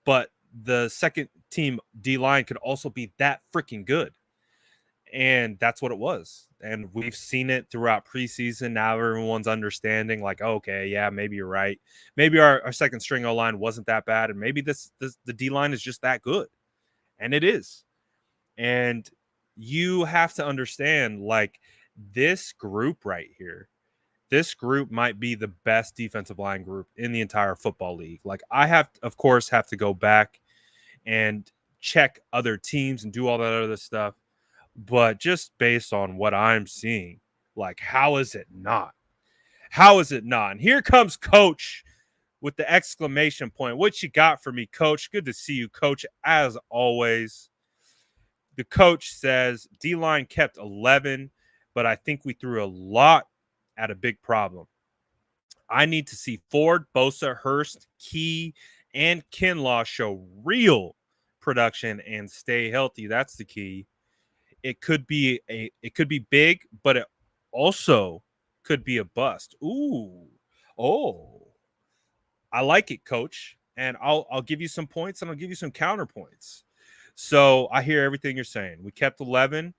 Speaker 1: but the second team D-line could also be that freaking good. And that's what it was. And we've seen it throughout preseason. Now everyone's understanding, like, okay, yeah, maybe you're right. Maybe our second string O-line wasn't that bad, and maybe the D-line is just that good. And it is. And you have to understand, like, this group right here, this group might be the best defensive line group in the entire football league. Like, I have, of course, have to go back and check other teams and do all that other stuff. But just based on what I'm seeing, like, how is it not? How is it not? And here comes Coach with the exclamation point. What you got for me, Coach? Good to see you, Coach, as always. The coach says D-line kept 11, but I think we threw a lot at a big problem. I need to see Ford, Bosa, Hurst, Key, and Kinlaw show real production and stay healthy. That's the key. It could be big, but it also could be a bust. Ooh. Oh. I like it, coach. And I'll give you some points and I'll give you some counterpoints. So I hear everything you're saying. We kept 11,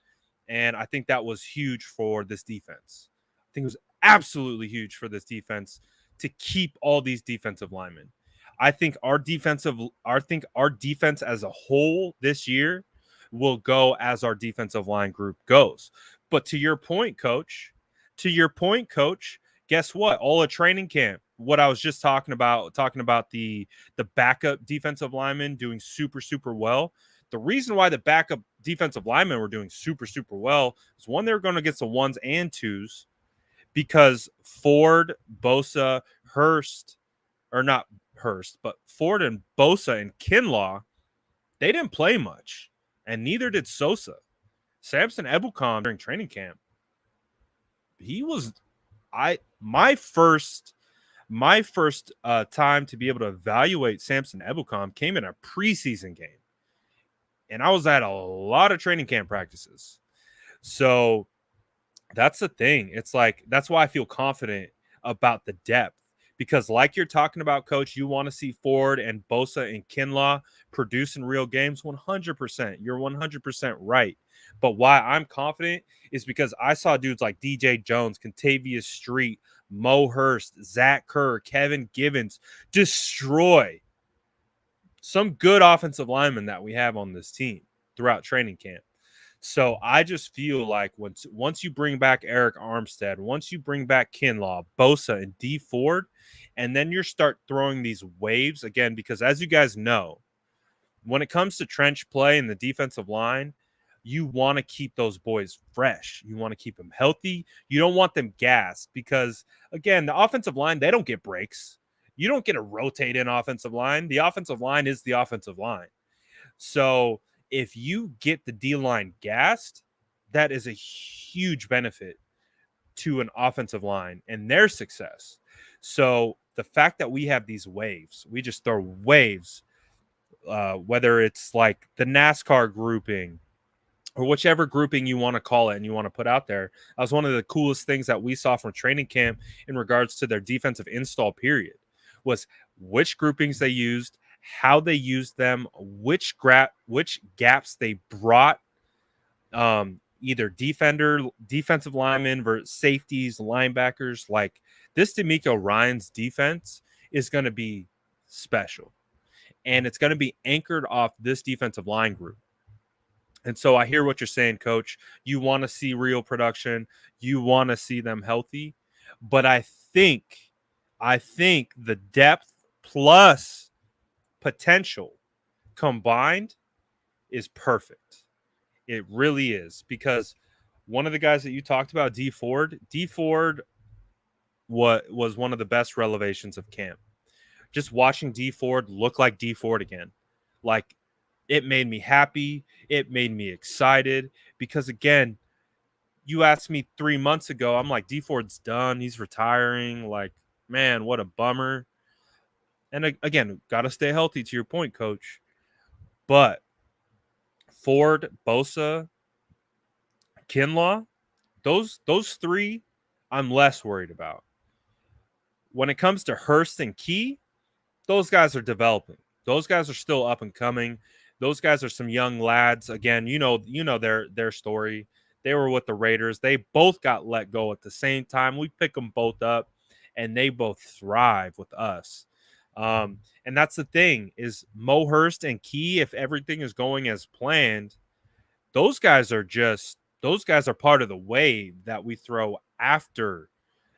Speaker 1: and I think that was huge for this defense. I think it was absolutely huge for this defense to keep all these defensive linemen. I think our defense as a whole this year will go as our defensive line group goes. But to your point, coach, guess what? All a training camp. What I was just talking about the backup defensive linemen doing super super well. The reason why the backup defensive linemen were doing super super well is one, they were going to get some ones and twos because Ford, Bosa, Hurst, or not Hurst, but Ford and Bosa and Kinlaw, they didn't play much, and neither did Sosa. Samson Ebukam during training camp, he was I my first time to be able to evaluate Samson Ebukam came in a preseason game, and I was at a lot of training camp practices. So that's the thing. It's like that's why I feel confident about the depth because, like you're talking about, Coach, you want to see Ford and Bosa and Kinlaw produce in real games. 100%. You're 100% right. But why I'm confident is because I saw dudes like DJ Jones, Contavious Street, Mo Hurst, Zach Kerr, Kevin Givens destroy some good offensive linemen that we have on this team throughout training camp. So I just feel like once you bring back Eric Armstead, once you bring back Kinlaw, Bosa, and D Ford, and then you start throwing these waves again, because as you guys know, when it comes to trench play and the defensive line, you want to keep those boys fresh. You want to keep them healthy. You don't want them gassed because, again, the offensive line, they don't get breaks. You don't get to rotate in offensive line. The offensive line is the offensive line. So if you get the D line gassed, that is a huge benefit to an offensive line and their success. So the fact that we have these waves, we just throw waves, whether it's like the NASCAR grouping or whichever grouping you want to call it and you want to put out there. That was one of the coolest things that we saw from training camp in regards to their defensive install period was which groupings they used, how they used them, which gaps they brought, either defensive linemen versus safeties, linebackers. Like this D'Amico Ryan's defense is going to be special, and it's going to be anchored off this defensive line group. And so I hear what you're saying, Coach. You want to see real production. You want to see them healthy. But I think the depth plus potential combined is perfect. It really is. Because one of the guys that you talked about, D Ford was one of the best revelations of camp. Just watching D Ford look like D Ford again. Like, it made me happy. It made me excited because, again, you asked me 3 months ago, I'm like, D Ford's done. He's retiring. Like, man, what a bummer. And again, got to stay healthy to your point, Coach. But Ford, Bosa, Kinlaw, those three, I'm less worried about. When it comes to Hurst and Key, those guys are developing. Those guys are still up and coming. Those guys are some young lads. Again, you know their story. They were with the Raiders. They both got let go at the same time. We pick them both up, and they both thrive with us. And that's the thing is Mo Hurst and Key, if everything is going as planned, those guys are part of the wave that we throw after,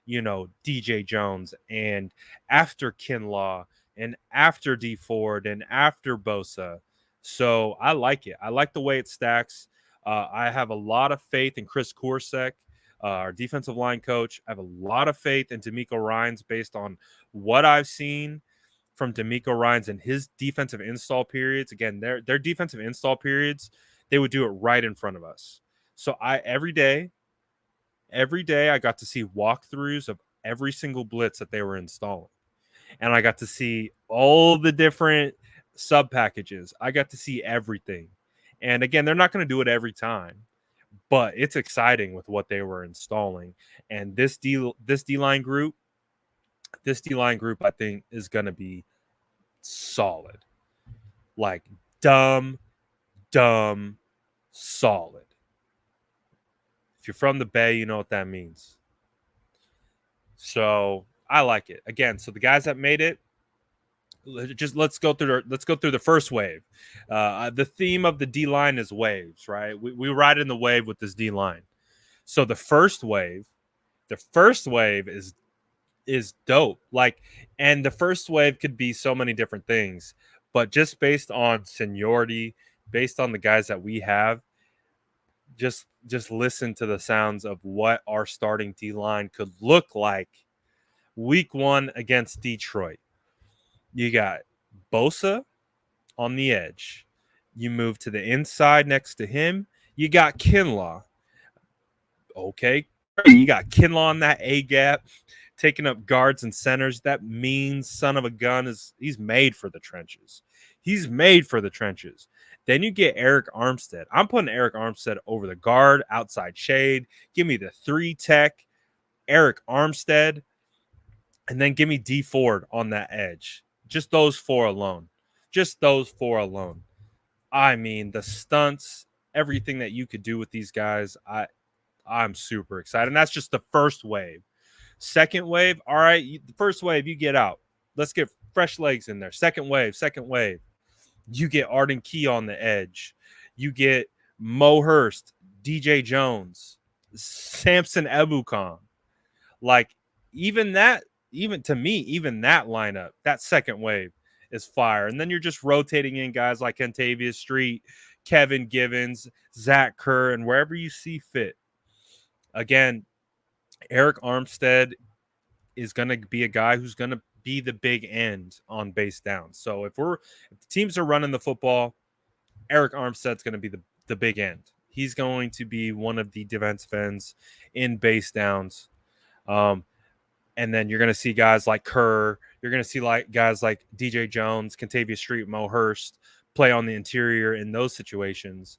Speaker 1: DJ Jones and after Kinlaw and after D Ford and after Bosa. So I like it. I like the way it stacks. I have a lot of faith in Chris Korsek, our defensive line coach. I have a lot of faith in D'Amico Ryans based on what I've seen from D'Amico Ryans and his defensive install periods. Again, their defensive install periods, they would do it right in front of us. So every day I got to see walkthroughs of every single blitz that they were installing. And I got to see all the different sub packages. I got to see everything. And again, they're not going to do it every time, but it's exciting with what they were installing. And this D-line group, I think, is going to be solid. Like dumb solid. If you're from the Bay, you know what that means. So I like it. Again, so the guys that made it, let's go through the first wave. The theme of the D line is waves, right? We ride in the wave with this D line. So the first wave is dope. Like, and the first wave could be so many different things, but just based on seniority, based on the guys that we have, just listen to the sounds of what our starting D line could look like week 1 against Detroit. You got Bosa on the edge. You move to the inside next to him. You got Kinlaw. Okay. You got Kinlaw on that A gap, taking up guards and centers. That mean son of a gun he's made for the trenches. Then you get Eric Armstead. I'm putting Eric Armstead over the guard, outside shade. Give me the 3 tech, Eric Armstead, and then give me D Ford on that edge. Just those 4 alone. I mean, the stunts, everything that you could do with these guys, I'm super excited. And that's just the first wave. Second wave, all right, the first wave, you get out. Let's get fresh legs in there. Second wave. You get Arden Key on the edge. You get Mo Hurst, DJ Jones, Samson Ebukam. Like, even that lineup, that second wave is fire. And then you're just rotating in guys like Kentavious Street, Kevin Givens, Zach Kerr, and wherever you see fit. Again, Eric Armstead is going to be a guy who's going to be the big end on base down. So if the teams are running the football, Eric Armstead's going to be the big end. He's going to be one of the defensive ends in base downs. And then you're going to see guys like Kerr. You're going to see guys like DJ Jones, Kentavious Street, Mo Hurst play on the interior in those situations.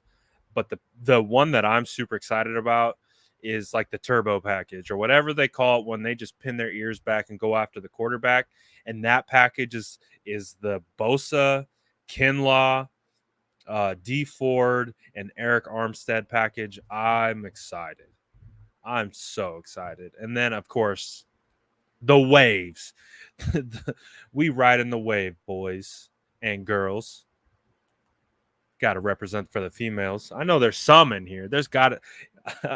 Speaker 1: But the one that I'm super excited about is like the turbo package or whatever they call it, when they just pin their ears back and go after the quarterback. And that package is the Bosa, Kinlaw, D Ford, and Eric Armstead package. I'm excited. I'm so excited. And then, of course, the waves. We ride in the wave, boys and girls. Got to represent for the females. I know there's some in here.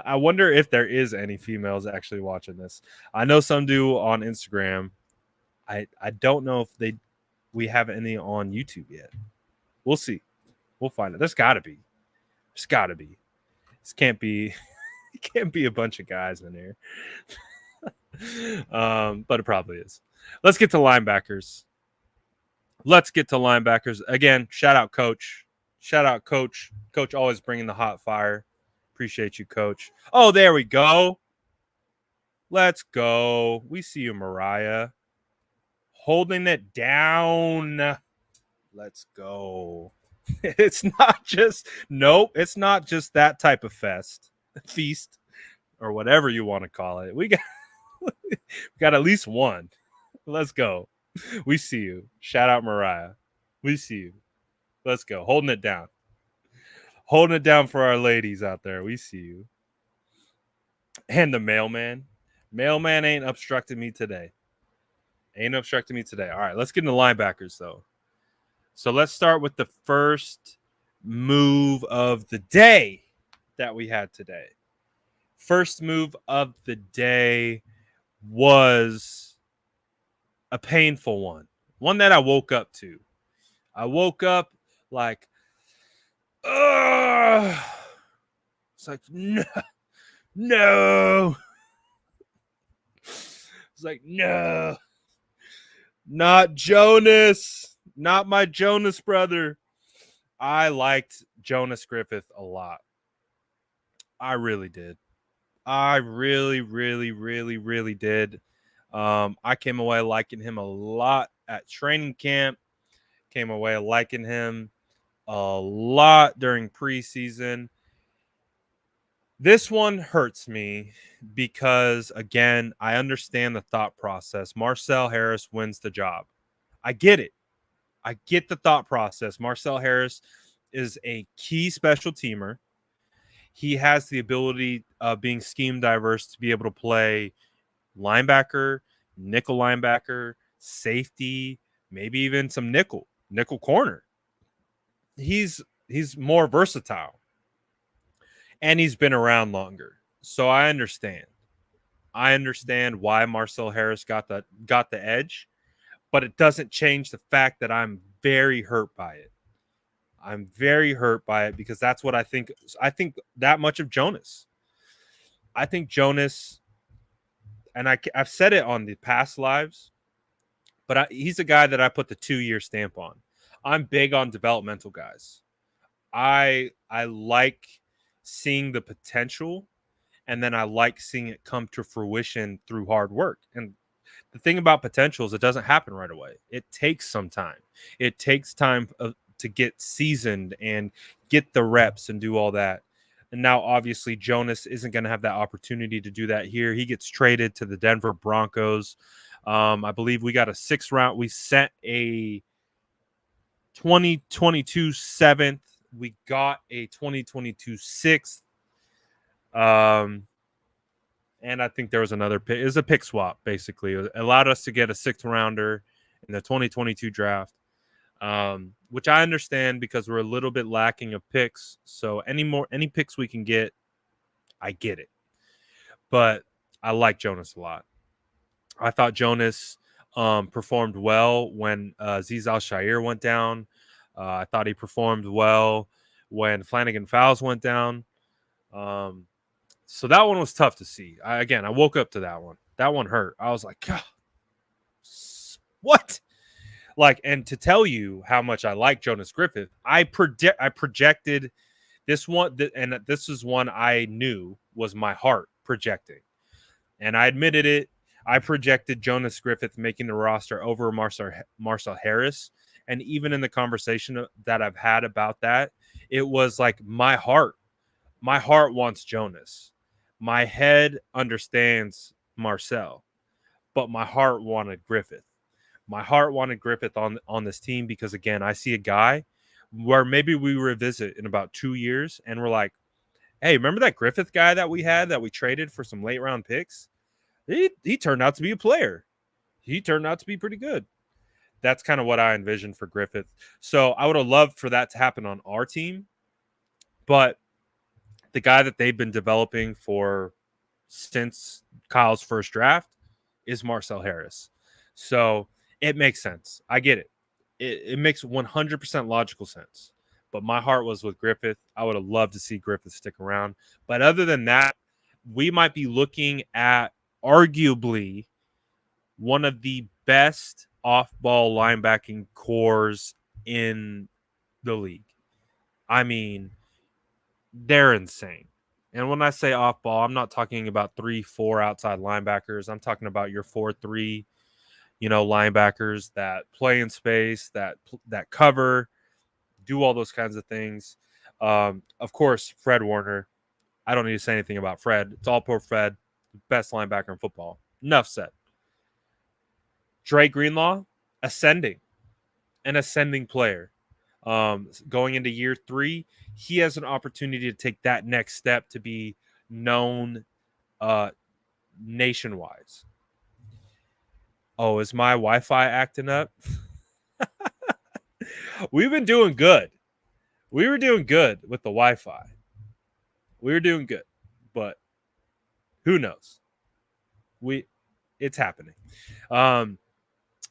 Speaker 1: I wonder if there is any females actually watching this. I know some do on Instagram. I don't know if we have any on YouTube yet. We'll see. We'll find it. There's got to be. This can't be a bunch of guys in here. But it probably is. Let's get to linebackers. Again, shout out Coach. Coach always bringing the hot fire. Appreciate you, Coach. Oh, there we go. Let's go. We see you, Mariah. Holding it down. Let's go. It's not just that type of feast, or whatever you want to call it. We got at least one. Let's go. We see you. Shout out Mariah. We see you. Let's go. Holding it down for our ladies out there. We see you. And the mailman ain't obstructing me today. All right, let's get into linebackers though. So let's start with the first move of the day. that we had today. First move of the day was a painful one that I woke up to. I woke up like, ugh. It's like, no. It's like, no, not Jonas, not my Jonas brother. I liked Jonas Griffith a lot. I really did. I really, really, really, really did. I came away liking him a lot at training camp. Came away liking him a lot during preseason. This one hurts me because, again, I understand the thought process. Marcel Harris wins the job. I get it. I get the thought process. Marcel Harris is a key special teamer. He has the ability of being scheme diverse to be able to play linebacker, nickel linebacker, safety, maybe even some nickel corner. He's more versatile, and he's been around longer. So I understand. I understand why Marcel Harris got the edge, but it doesn't change the fact that I'm very hurt by it. I'm very hurt by it because that's what I think. I think that much of Jonas. I think Jonas, and I've said it on the past lives, but he's a guy that I put the 2-year stamp on. I'm big on developmental guys. I like seeing the potential, and then I like seeing it come to fruition through hard work. And the thing about potential is it doesn't happen right away. It takes some time. It takes time to get seasoned and get the reps and do all that. And now, obviously, Jonas isn't going to have that opportunity to do that here. He gets traded to the Denver Broncos. I believe we got a 6th round. We sent a 2022 7th. We got a 2022 6th. And I think there was another pick. It was a pick swap, basically. It allowed us to get a 6th rounder in the 2022 draft, which I understand because we're a little bit lacking of picks. So any picks we can get, I get it. But I like Jonas a lot. I thought Jonas performed well when Azeez Al-Shaair went down. I thought he performed well when Flanagan Fowles went down. So that one was tough to see. I woke up to that one. That one hurt. I was like, God, what? Like, and to tell you how much I like Jonas Griffith, I projected this one, and this is one I knew was my heart projecting. And I admitted it. I projected Jonas Griffith making the roster over Marcel Harris. And even in the conversation that I've had about that, it was like my heart wants Jonas. My head understands Marcel, but my heart wanted Griffith. My heart wanted Griffith on this team because, again, I see a guy where maybe we revisit in about 2 years and we're like, hey, remember that Griffith guy that we had that we traded for some late round picks? He turned out to be a player. He turned out to be pretty good. That's kind of what I envisioned for Griffith. So I would have loved for that to happen on our team. But the guy that they've been developing for since Kyle's first draft is Marcel Harris. So it makes sense. I get it. It makes 100% logical sense. But my heart was with Griffith. I would have loved to see Griffith stick around. But other than that, we might be looking at arguably one of the best off-ball linebacking cores in the league. I mean, they're insane. And when I say off-ball, I'm not talking about 3-4 outside linebackers. I'm talking about your 4-3, linebackers that play in space, that cover, do all those kinds of things. Of course, Fred Warner. I don't need to say anything about Fred. It's all poor Fred, best linebacker in football. Enough said. Dre Greenlaw, an ascending player. Going into year 3, he has an opportunity to take that next step to be known nationwide. Oh, is my Wi-Fi acting up? We've been doing good. We were doing good with the Wi-Fi. We were doing good, but who knows? It's happening.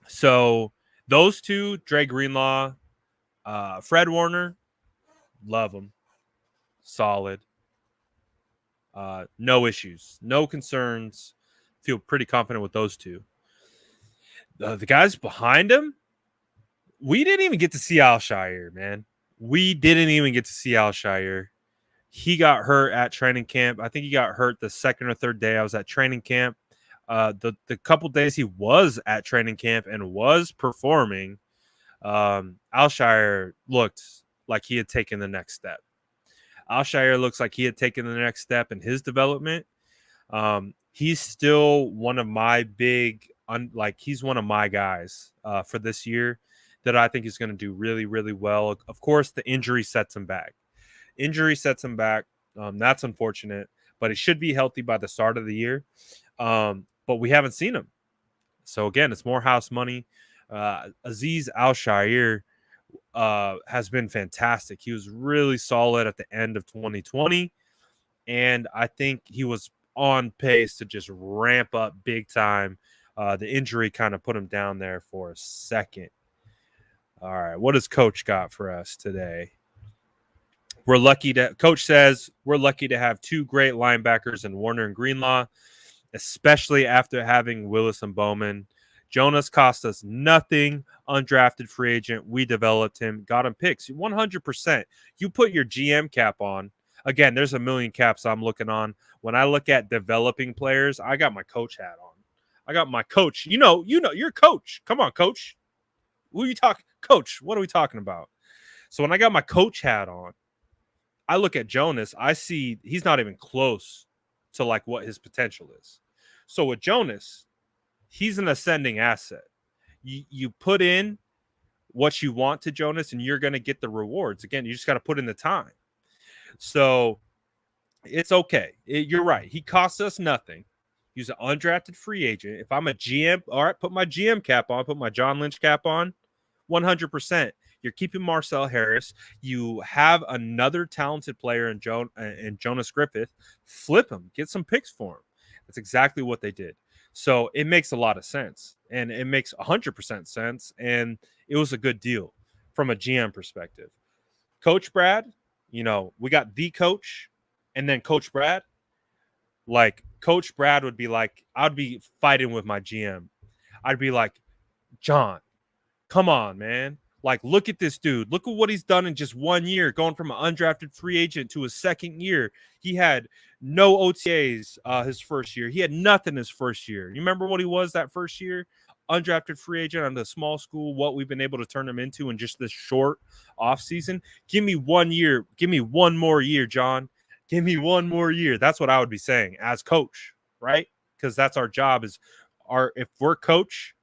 Speaker 1: So those two, Dre Greenlaw, Fred Warner, love them, solid. No issues, no concerns. Feel pretty confident with those two. The guys behind him, we didn't even get to see Alshire, man. We didn't even get to see Alshire. He got hurt at training camp. I think he got hurt the second or third day I was at training camp. The couple days he was at training camp and was performing, Alshire looked like he had taken the next step. Alshire looks like he had taken the next step in his development. He's still one of my he's one of my guys for this year that I think is going to do really, really well. Of course, the injury sets him back. That's unfortunate, but he should be healthy by the start of the year. But we haven't seen him. So again, it's more house money. Aziz Alshire has been fantastic. He was really solid at the end of 2020. And I think he was on pace to just ramp up big time. The injury kind of put him down there for a second. All right, what has Coach got for us today? Coach says we're lucky to have two great linebackers in Warner and Greenlaw, especially after having Willis and Bowman. Jonas cost us nothing. Undrafted free agent. We developed him, got him picks. 100%. You put your GM cap on. Again, there's a million caps I'm looking on. When I look at developing players, I got my coach hat on. I got my coach. You're coach. Come on, coach. Who are you talking? Coach, what are we talking about? So when I got my coach hat on, I look at Jonas. I see he's not even close to like what his potential is. So with Jonas, he's an ascending asset. You put in what you want to Jonas, and you're going to get the rewards. Again, you just got to put in the time. So it's okay. You're right. He costs us nothing. He's an undrafted free agent. If I'm a GM, all right, put my GM cap on, put my John Lynch cap on, 100%. You're keeping Marcel Harris. You have another talented player in Jonas Griffith. Flip him. Get some picks for him. That's exactly what they did. So it makes a lot of sense. And it makes 100% sense. And it was a good deal from a GM perspective. Coach Brad, we got the coach and then Coach Brad. Like, Coach Brad would be like, I'd be fighting with my GM. I'd be like, John, come on, man. Like, look at this dude. Look at what he's done in just 1 year, going from an undrafted free agent to his second year. He had no OTAs his first year. He had nothing his first year. You remember what he was that first year? Undrafted free agent on the small school, what we've been able to turn him into in just this short offseason. Give me 1 year. Give me one more year, John. Give me one more year. That's what I would be saying as coach, right? Because that's our job. If we're coach,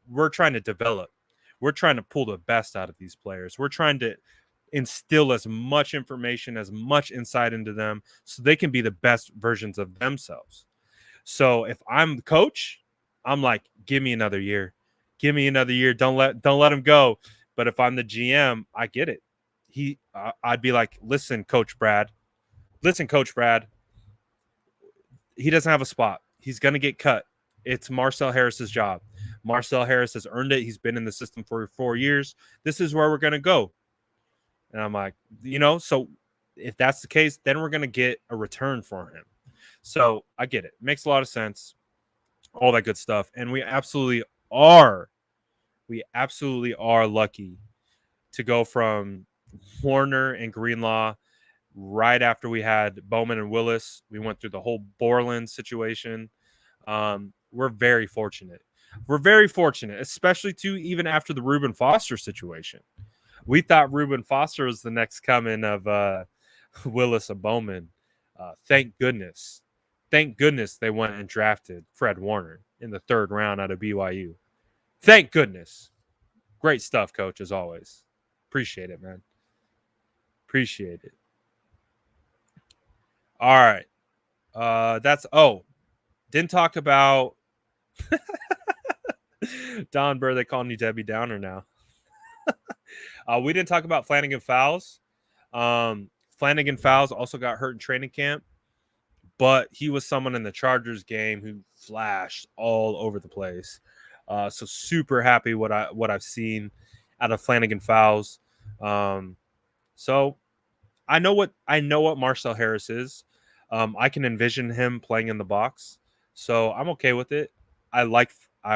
Speaker 1: we're trying to develop. We're trying to pull the best out of these players. We're trying to instill as much information, as much insight into them so they can be the best versions of themselves. So if I'm the coach, I'm like, give me another year. Give me another year. Don't let him go. But if I'm the GM, I get it. I'd be like, listen, Coach Brad. He doesn't have a spot. He's going to get cut. It's Marcel Harris's job. Marcel Harris has earned it. He's been in the system for 4 years. This is where we're going to go. And I'm like, so if that's the case, then we're going to get a return for him. So I get it. Makes a lot of sense. All that good stuff. And we absolutely are lucky to go from Warner and Greenlaw right after we had Bowman and Willis. We went through the whole Borland situation. We're very fortunate. Especially too, even after the Reuben Foster situation. We thought Reuben Foster was the next coming of Willis and Bowman. Thank goodness they went and drafted Fred Warner in the 3rd round out of BYU. Thank goodness. Great stuff, Coach, as always. Appreciate it, man. Appreciate it. All right. Didn't talk about Don Burr. They calling you Debbie Downer now. We didn't talk about Flanagan Fowles. Flanagan Fowles also got hurt in training camp, but he was someone in the Chargers game who flashed all over the place. So super happy what I've seen out of Flanagan Fowles. So I know what Marcel Harris is. I can envision him playing in the box, so I'm okay with it. I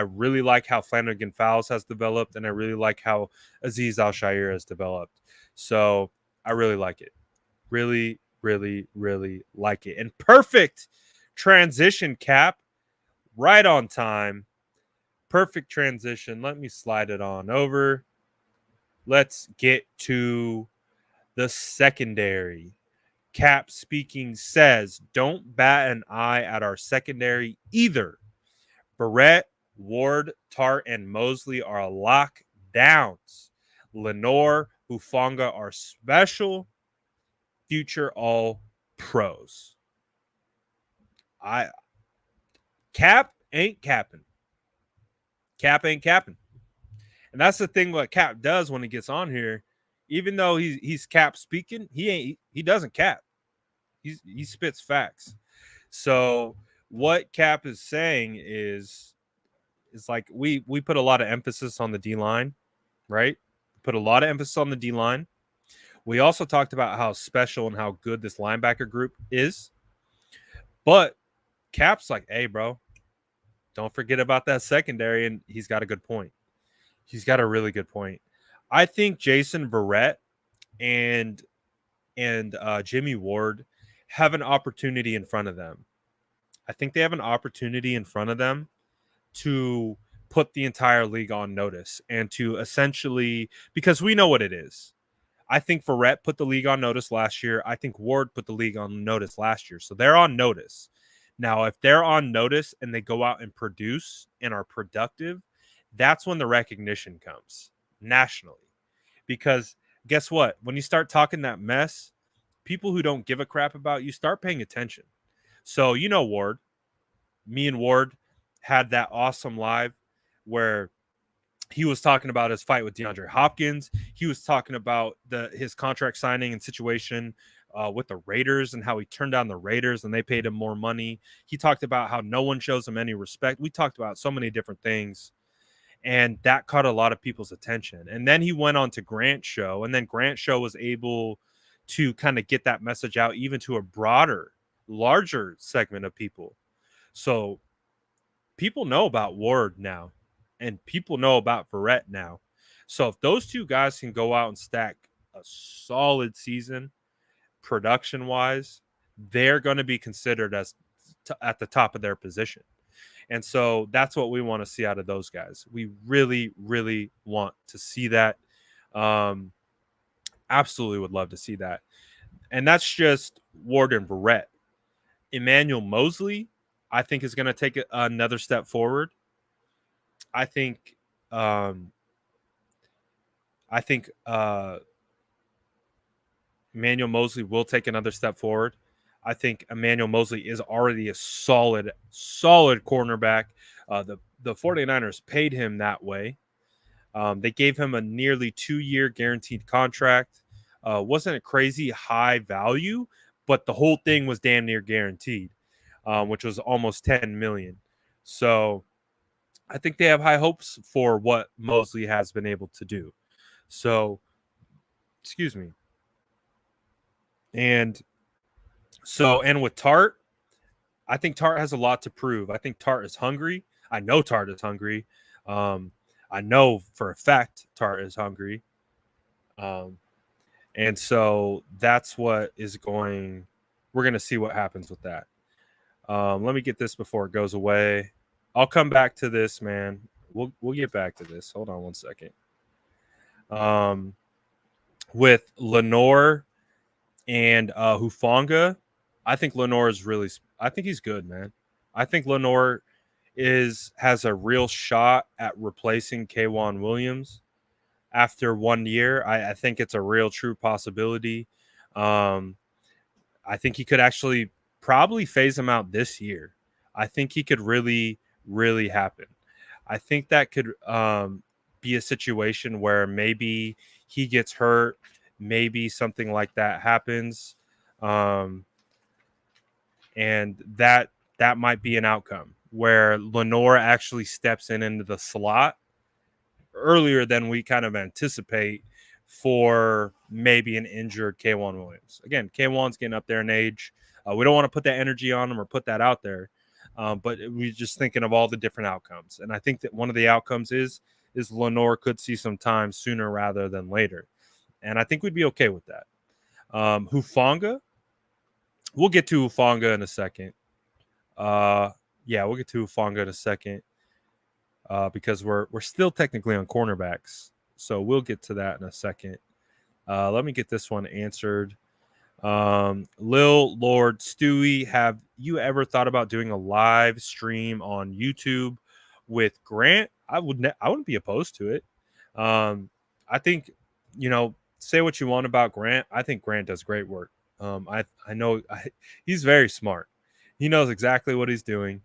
Speaker 1: really like how Flanagan Fowles has developed, and I really like how Azeez Al-Shaair has developed. So I really like it. Really, really, really like it. And perfect transition, Cap. Right on time. Perfect transition. Let me slide it on over. Let's get to the secondary. Cap speaking says, don't bat an eye at our secondary either. Barrett, Ward, Tart, and Mosley are lockdowns. Lenore, Hufanga are special future all pros. Cap ain't capping. Cap ain't capping. And that's the thing what Cap does when he gets on here. Even though he's Cap speaking, he doesn't cap. He spits facts. So what Cap is saying is like we put a lot of emphasis on the D line, right? Put a lot of emphasis on the D line. We also talked about how special and how good this linebacker group is. But Cap's like, hey, bro, don't forget about that secondary. And he's got a good point. He's got a really good point. I think Jason Verrett and Jimmy Ward have an opportunity in front of them. I think they have an opportunity in front of them to put the entire league on notice and to essentially, because we know what it is. I think Verrett put the league on notice last year. I think Ward put the league on notice last year. So they're on notice. Now, if they're on notice and they go out and produce and are productive, that's when the recognition comes nationally. Because guess what? When you start talking that mess, people who don't give a crap about you start paying attention. So, Ward, me and Ward had that awesome live where he was talking about his fight with DeAndre Hopkins. He was talking about his contract signing and situation with the Raiders and how he turned down the Raiders and they paid him more money. He talked about how no one shows him any respect. We talked about so many different things, and that caught a lot of people's attention. And then he went on to Grant Show, and then Grant Show was able to kind of get that message out even to a broader, larger segment of people. So people know about Ward now, and people know about Verrett now. So if those two guys can go out and stack a solid season production-wise, they're going to be considered as at the top of their position. And so that's what we want to see out of those guys. We really, really want to see that. Absolutely would love to see that. And that's just Ward and Verrett. Emmanuel Mosley, I think, is going to take another step forward. I think Emmanuel Mosley will take another step forward. I think Emmanuel Mosley is already a solid cornerback. The 49ers paid him that way. They gave him a nearly 2-year guaranteed contract. Wasn't a crazy high value, but the whole thing was damn near guaranteed, which was almost $10 million. So I think they have high hopes for what Mosley has been able to do. So, excuse me. And with Tart, I think Tart has a lot to prove. I think Tart is hungry. I know Tart is hungry. I know for a fact Tart is hungry. And so that's what is going. We're going to see what happens with that. Let me get this before it goes away. I'll come back to this, man. We'll get back to this. Hold on one second. With Lenore and Hufanga, I think Lenore is really. I think he's good, man. I think Lenore has a real shot at replacing K'Wan Williams after 1 year. I think it's a real true possibility. I think he could actually probably phase him out this year. I think he could really, really happen. I think that could be a situation where maybe he gets hurt maybe something like that happens, and that might be an outcome where Lenore actually steps into the slot earlier than we kind of anticipate for maybe an injured K1 Williams. Again, K1's getting up there in age. We don't want to put that energy on him or put that out there, but we're just thinking of all the different outcomes. And I think that one of the outcomes is Lenore could see some time sooner rather than later. And I think we'd be okay with that. Hufanga, we'll get to Hufanga in a second. Yeah, we'll get to Hufanga in a second. Because we're still technically on cornerbacks. So we'll get to that in a second. Let me get this one answered. Lil Lord Stewie, have you ever thought about doing a live stream on YouTube with Grant? I wouldn't be opposed to it. I think, say what you want about Grant. I think Grant does great work. I know he's very smart. He knows exactly what he's doing.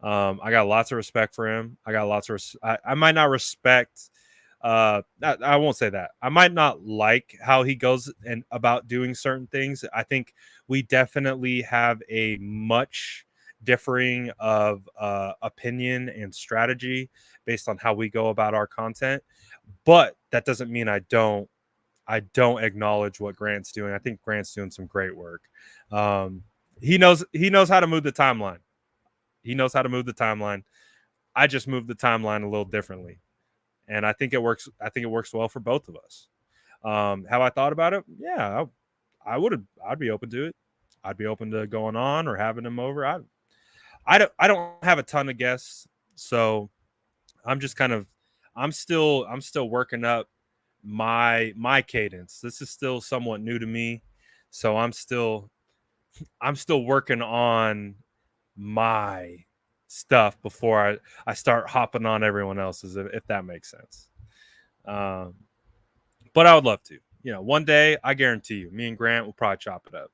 Speaker 1: I got lots of respect for him. I got lots of I might not respect I won't say that. I might not like how he goes and about doing certain things. I think we definitely have a much differing of opinion and strategy based on how we go about our content. But that doesn't mean I don't acknowledge what Grant's doing. I think Grant's doing some great work. He knows how to move the timeline. He knows how to move the timeline. I just move the timeline a little differently. And I think it works. I think it works well for both of us. Have I thought about it? Yeah, I'd be open to it. I'd be open to going on or having him over. I don't have a ton of guests, so I'm just kind of I'm still working up my cadence. This is still somewhat new to me, so I'm still working on my stuff before I start hopping on everyone else's, if that makes sense. But I would love to. One day, I guarantee you, me and Grant will probably chop it up.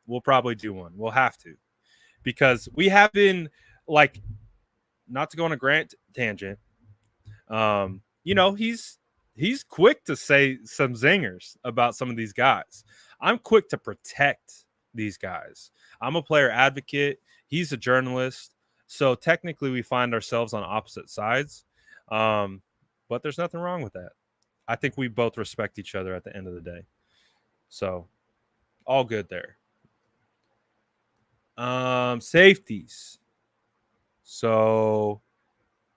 Speaker 1: We'll probably do one. We'll have to. Because we have been, like, not to go on a Grant tangent, he's quick to say some zingers about some of these guys. I'm quick to protect these guys. I'm a player advocate. He's a journalist. So technically we find ourselves on opposite sides. But there's nothing wrong with that. I think we both respect each other at the end of the day. So all good there. Safeties. So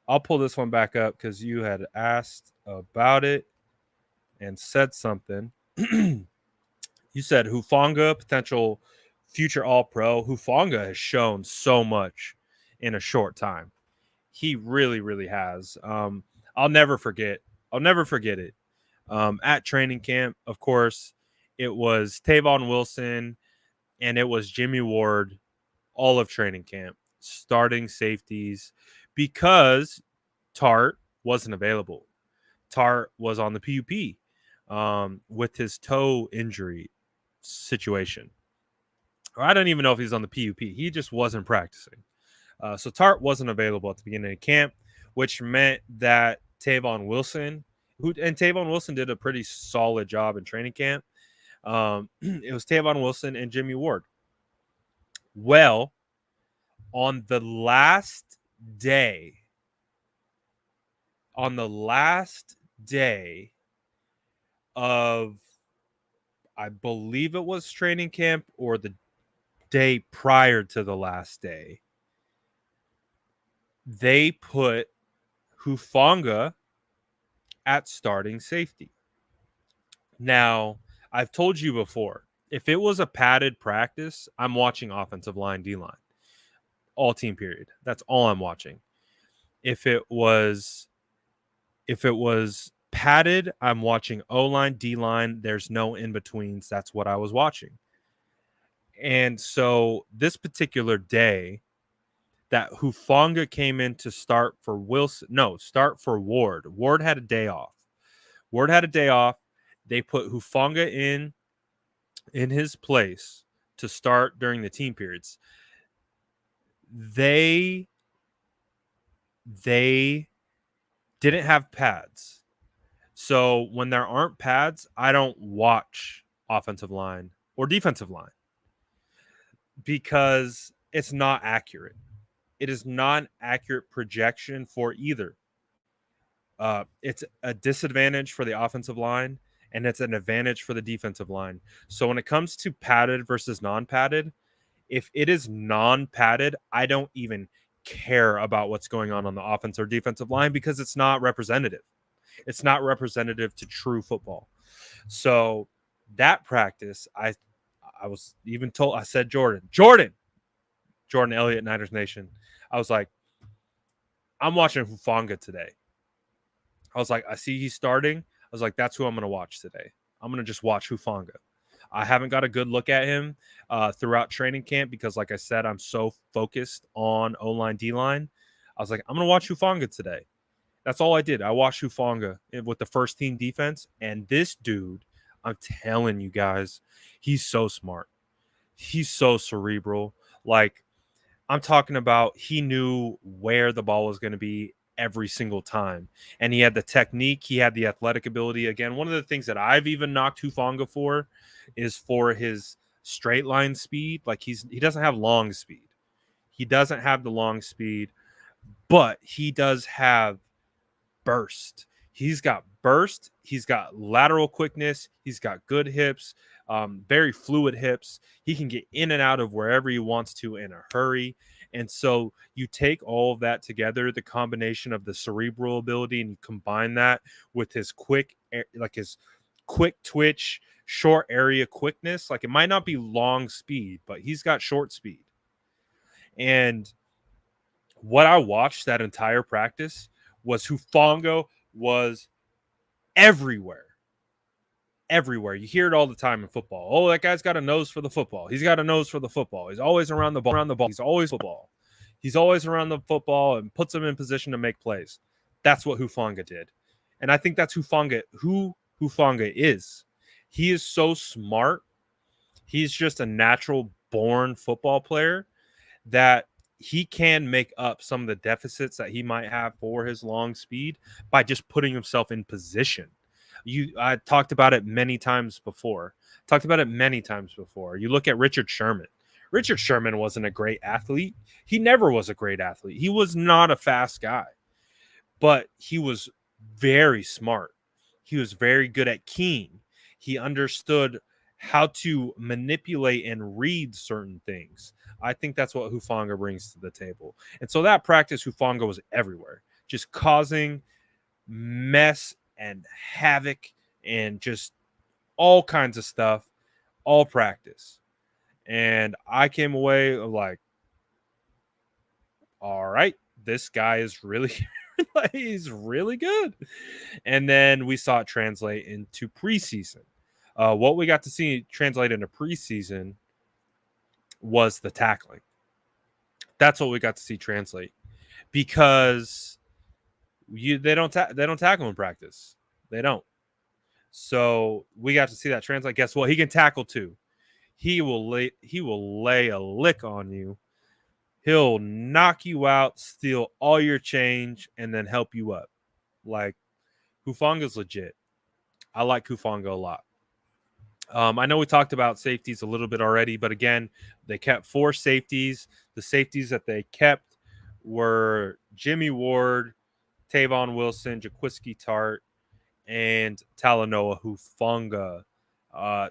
Speaker 1: I'll pull this one back up because you had asked about it and said something. You said Hufanga, potential future All-Pro. Hufanga has shown so much in a short time. He really, really has. I'll never forget it. At training camp, of course, it was Tavon Wilson and it was Jimmy Ward all of training camp, starting safeties, because Tart wasn't available. Tart was on the PUP with his toe injury situation. Or I don't even know if he's on the PUP. He just wasn't practicing. So Tart wasn't available at the beginning of camp, which meant that Tavon Wilson did a pretty solid job in training camp. It was Tavon Wilson and Jimmy Ward. Well, on the last day of, I believe it was training camp or the day prior to the last day, they put Hufanga at starting safety. Now, I've told you before, if it was a padded practice, I'm watching offensive line, D-line. All team period. That's all I'm watching. If it was padded, I'm watching O-line, D-line. There's no in-betweens. That's what I was watching. And so this particular day that Hufanga came in to start for Ward. Ward had a day off. They put Hufanga in his place to start during the team periods. They didn't have pads. So when there aren't pads, I don't watch offensive line or defensive line because it's not accurate. It is not an accurate projection for either. It's a disadvantage for the offensive line and it's an advantage for the defensive line. So when it comes to padded versus non-padded, if it is non-padded, I don't even care about what's going on the offensive or defensive line because it's not representative. It's not representative to true football. So that practice, I was even told, I said, Jordan Elliott, Niners Nation. I was like, I'm watching Hufanga today. I was like, I see he's starting. I was like, that's who I'm going to watch today. I'm going to just watch Hufanga. I haven't got a good look at him throughout training camp because, like I said, I'm so focused on O-line, D-line. I was like, I'm going to watch Hufanga today. That's all I did. I watched Hufanga with the first team defense. And this dude, I'm telling you guys, he's so smart. He's so cerebral. Like, I'm talking about he knew where the ball was going to be every single time. And he had the technique. He had the athletic ability. Again, one of the things that I've even knocked Hufanga for is for his straight line speed. Like he doesn't have long speed. He doesn't have the long speed, but he does have burst. He's got burst. He's got lateral quickness. He's got good hips, very fluid hips. He can get in and out of wherever he wants to in a hurry. And so you take all of that together, the combination of the cerebral ability, and you combine that with his quick twitch, short area quickness. Like it might not be long speed, but he's got short speed. And what I watched that entire practice was Hufanga was everywhere. Everywhere. You hear it all the time in football. Oh, that guy's got a nose for the football. He's got a nose for the football. He's always around the ball. He's always football. He's always around the football and puts him in position to make plays. That's what Hufanga did. And I think that's who Hufanga is. He is so smart. He's just a natural born football player that he can make up some of the deficits that he might have for his long speed by just putting himself in position. I talked about it many times before. You look at Richard Sherman. Richard Sherman wasn't a great athlete. He never was a great athlete. He was not a fast guy, but he was very smart. He was very good at keying. He understood how to manipulate and read certain things. I think that's what Hufanga brings to the table. And so that practice, Hufanga was everywhere, just causing mess and havoc and just all kinds of stuff, all practice. And I came away like, all right, this guy is really, he's really good. And then we saw it translate into preseason. What we got to see translate into preseason was the tackling. That's what we got to see translate because they don't tackle in practice. They don't. So we got to see that translate. Guess what? He can tackle too. He will lay a lick on you. He'll knock you out, steal all your change, and then help you up. Like Hufanga's legit. I like Hufanga a lot. I know we talked about safeties a little bit already, but again, they kept 4 safeties. The safeties that they kept were Jimmy Ward, Tavon Wilson, Jaquiski Tart, and Talanoa Hufanga.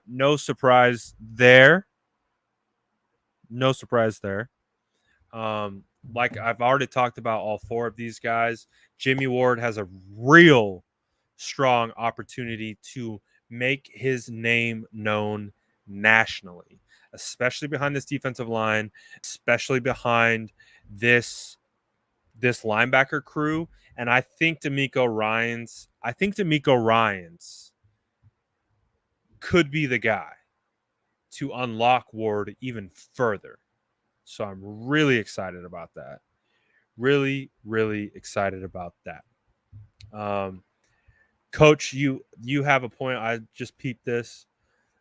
Speaker 1: No surprise there. Like I've already talked about all 4 of these guys. Jimmy Ward has a real strong opportunity to make his name known nationally, especially behind this defensive line, especially behind this linebacker crew. And I think D'Amico Ryans could be the guy to unlock Ward even further. So I'm really excited about that. Really, really excited about that. Coach, you have a point. I just peeped this.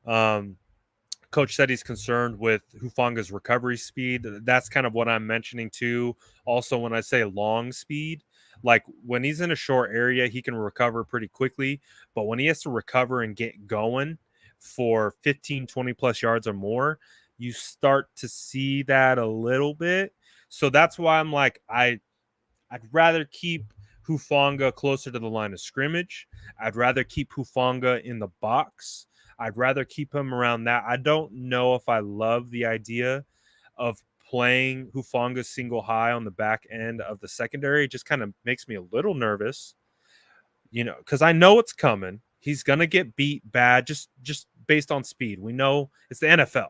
Speaker 1: Coach said he's concerned with Hufanga's recovery speed. That's kind of what I'm mentioning too. Also, when I say long speed, Like when he's in a short area, he can recover pretty quickly. But when he has to recover and get going for 15, 20 plus yards or more, you start to see that a little bit. So that's why I'm like, I'd rather keep Hufanga closer to the line of scrimmage. I'd rather keep Hufanga in the box. I'd rather keep him around that. I don't know if I love the idea of playing Hufanga single high on the back end of the secondary. It just kind of makes me a little nervous, because I know it's coming. He's gonna get beat bad just based on speed. We know it's the NFL.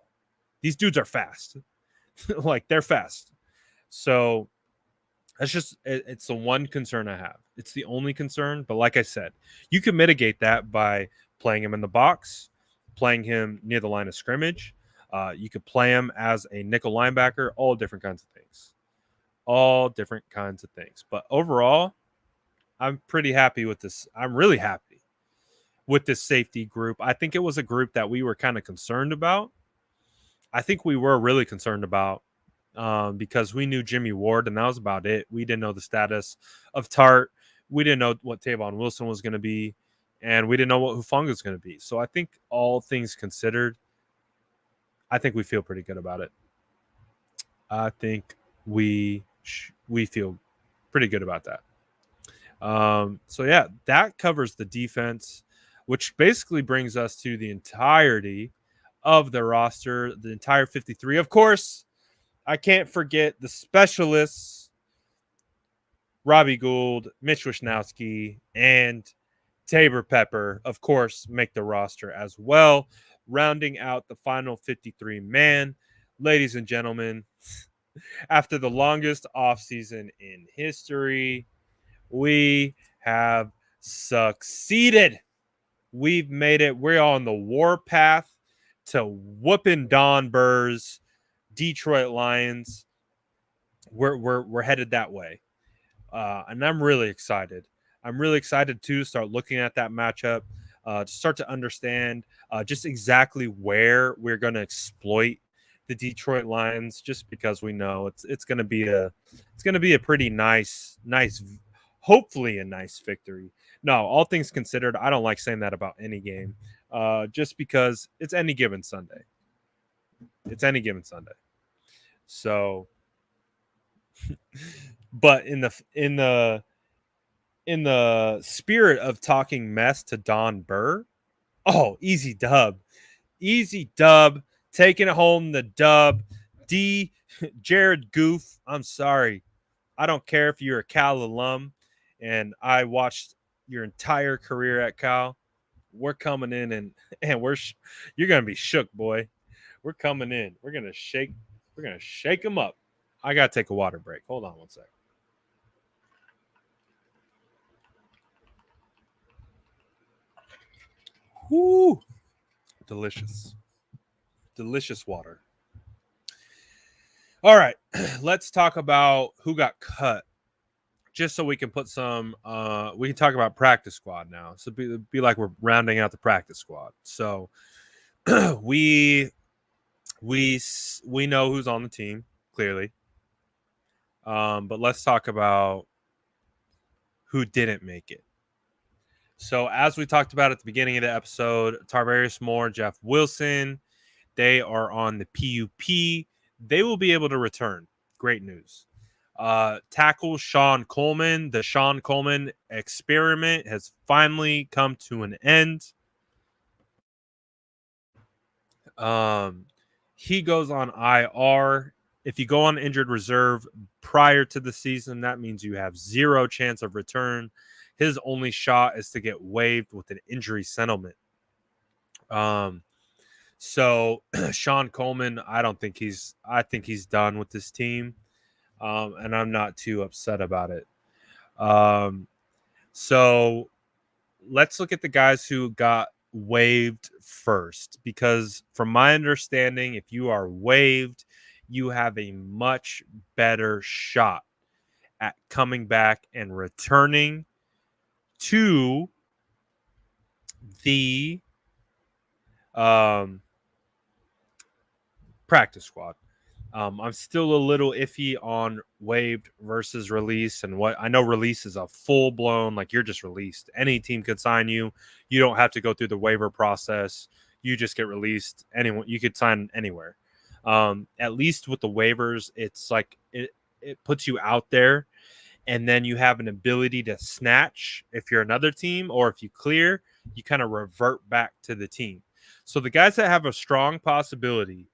Speaker 1: These dudes are fast. Like they're fast. So it's the one concern I have. It's the only concern, but like I said, you can mitigate that by playing him in the box, playing him near the line of scrimmage. You could play him as a nickel linebacker, all different kinds of things. All different kinds of things. But overall, I'm pretty happy with this. I'm really happy with this safety group. I think it was a group that we were kind of concerned about. I think we were really concerned about because we knew Jimmy Ward, and that was about it. We didn't know the status of Tart. We didn't know what Tavon Wilson was going to be, and we didn't know what Hufanga was going to be. So I think all things considered, I think we feel pretty good about it. I think we feel pretty good about that. So yeah, that covers the defense, which basically brings us to the entirety of the roster, the entire 53. Of course, I can't forget the specialists, Robbie Gould, Mitch Wishnowsky, and Tabor Pepper, of course, make the roster as well, rounding out the final 53 man. Ladies and gentlemen, after the longest offseason in history, we have succeeded. We've made it. We're on the warpath to whooping Don Burr's Detroit Lions. We're headed that way, and I'm really excited. I'm really excited to start looking at that matchup, to start to understand just exactly where we're going to exploit the Detroit Lions. Just because we know it's going to be a pretty nice, hopefully a nice victory. No, all things considered, I don't like saying that about any game, just because it's any given Sunday. It's any given Sunday. So, but in the spirit of talking mess to Don Burr, easy dub, taking home the dub. Jared Goof, I'm sorry, I don't care if you're a Cal alum, and I watched your entire career at Cal. We're coming in and you're gonna be shook, boy. We're coming in. We're gonna shake them up. I gotta take a water break. Hold on one second. Whoo! Delicious water. All right, let's talk about who got cut. Just so we can put some, we can talk about practice squad now. So be like we're rounding out the practice squad. So we know who's on the team clearly, but let's talk about who didn't make it. So as we talked about at the beginning of the episode, Tarvarius Moore, Jeff Wilson, they are on the PUP. They will be able to return. Great news. Tackle Sean Coleman. The Sean Coleman experiment has finally come to an end. He goes on IR. If you go on injured reserve prior to the season, that means you have zero chance of return. His only shot is to get waived with an injury settlement. So Sean Coleman, I think he's done with this team. And I'm not too upset about it. So let's look at the guys who got waived first, because from my understanding, if you are waived, you have a much better shot at coming back and returning to the practice squad. I'm still a little iffy on waived versus release, and what I know release is a full blown, like, you're just released. Any team could sign you. You don't have to go through the waiver process. You just get released. Anyone, you could sign anywhere. At least with the waivers, it's like it puts you out there, and then you have an ability to snatch if you're another team, or if you clear, you kind of revert back to the team. So the guys that have a strong possibility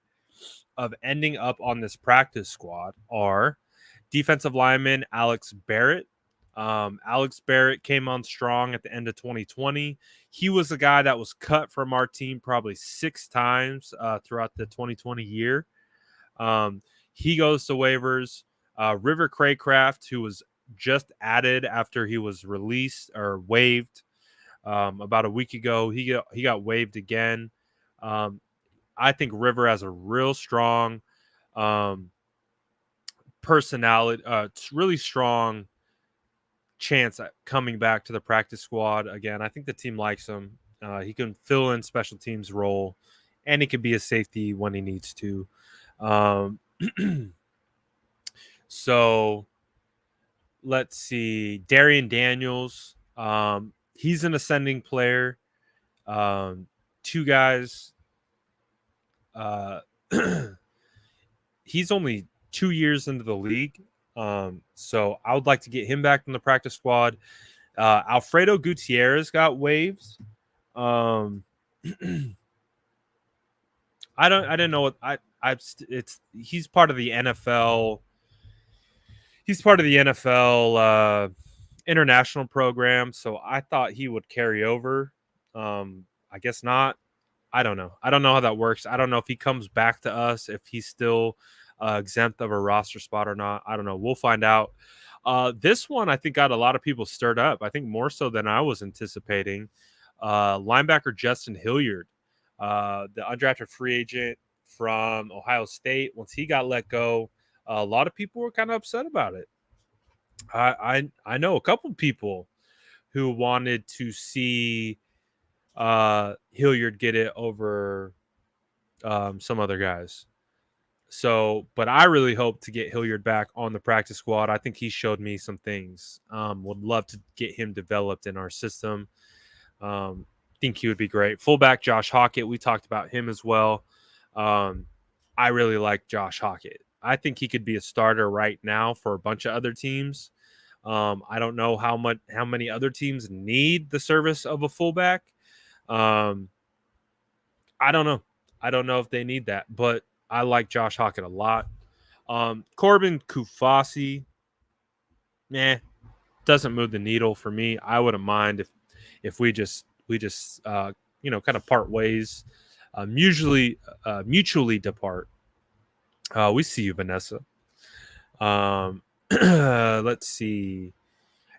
Speaker 1: of ending up on this practice squad are defensive lineman Alex Barrett. Alex Barrett came on strong at the end of 2020. He was the guy that was cut from our team probably 6 times throughout the 2020 year. Um, he goes to waivers. River Craycraft, who was just added after he was released or waived about a week ago, he got waived again. Um, I think River has a real strong personality, really strong chance at coming back to the practice squad again. I think the team likes him. He can fill in special teams role, and he can be a safety when he needs to. Um, so let's see, Darian Daniels. He's an ascending player. Two guys. Uh, he's only 2 years into the league. So I would like to get him back in the practice squad. Alfredo Gutierrez got waived. I didn't know what he's part of the NFL. He's part of the NFL international program, so I thought he would carry over. I guess not. I don't know. I don't know how that works. I don't know if he comes back to us, if he's still exempt of a roster spot or not. I don't know. We'll find out. This one, I think, got a lot of people stirred up. I think more so than I was anticipating. Linebacker Justin Hilliard, the undrafted free agent from Ohio State. Once he got let go, a lot of people were kind of upset about it. I know a couple people who wanted to see Hilliard get it over some other guys. So, but I really hope to get Hilliard back on the practice squad. I think he showed me some things. Would love to get him developed in our system. Think he would be great. Fullback Josh Hockett, we talked about him as well. I really like Josh Hockett. I think he could be a starter right now for a bunch of other teams. I don't know how many other teams need the service of a fullback. I don't know. I don't know if they need that, but I like Josh Hockett a lot. Corbin Kufasi, doesn't move the needle for me. I wouldn't mind if we just kind of part ways, mutually depart. We see you, Vanessa. Let's see,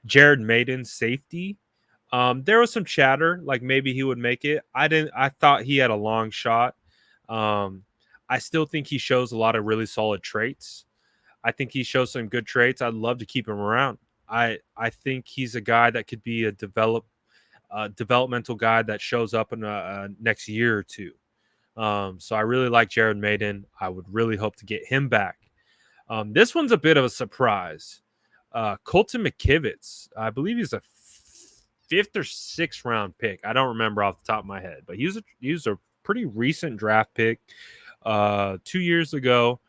Speaker 1: Jared Maiden, safety. There was some chatter like maybe he would make it. I thought he had a long shot. I still think he shows a lot of really solid traits. I think he shows some good traits. I'd love to keep him around. I think he's a guy that could be a developmental guy that shows up in a next year or two. So I really like Jared Maiden. I would really hope to get him back. This one's a bit of a surprise. Colton McKivitz, I believe he's a 5th or 6th round pick. I don't remember off the top of my head, but he was a pretty recent draft pick 2 years ago.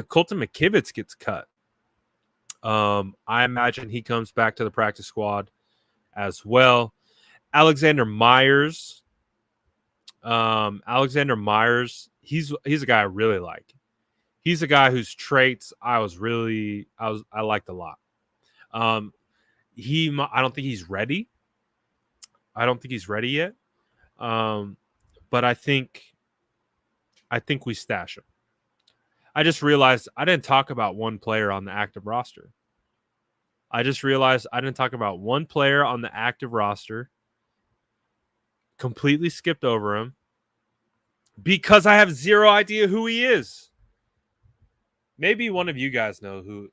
Speaker 1: Colton McKivitz gets cut. I imagine he comes back to the practice squad as well. Alexander Myers. He's a guy I really like. He's a guy whose traits I liked a lot. I don't think he's ready. I don't think he's ready yet. But I think we stash him. I just realized I didn't talk about one player on the active roster. Completely skipped over him because I have zero idea who he is. Maybe one of you guys knows who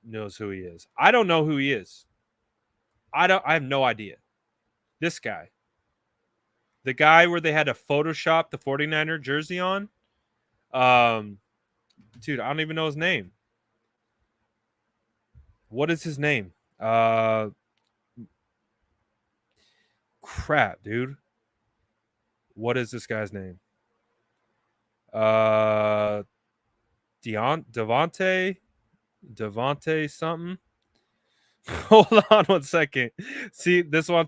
Speaker 1: he is. I don't know who he is. I have no idea. This guy. The guy where they had to Photoshop the 49er jersey on. Dude, I don't even know his name. What is his name? Crap, dude. What is this guy's name? Uh, Devontae something. Hold on 1 second. See, this one.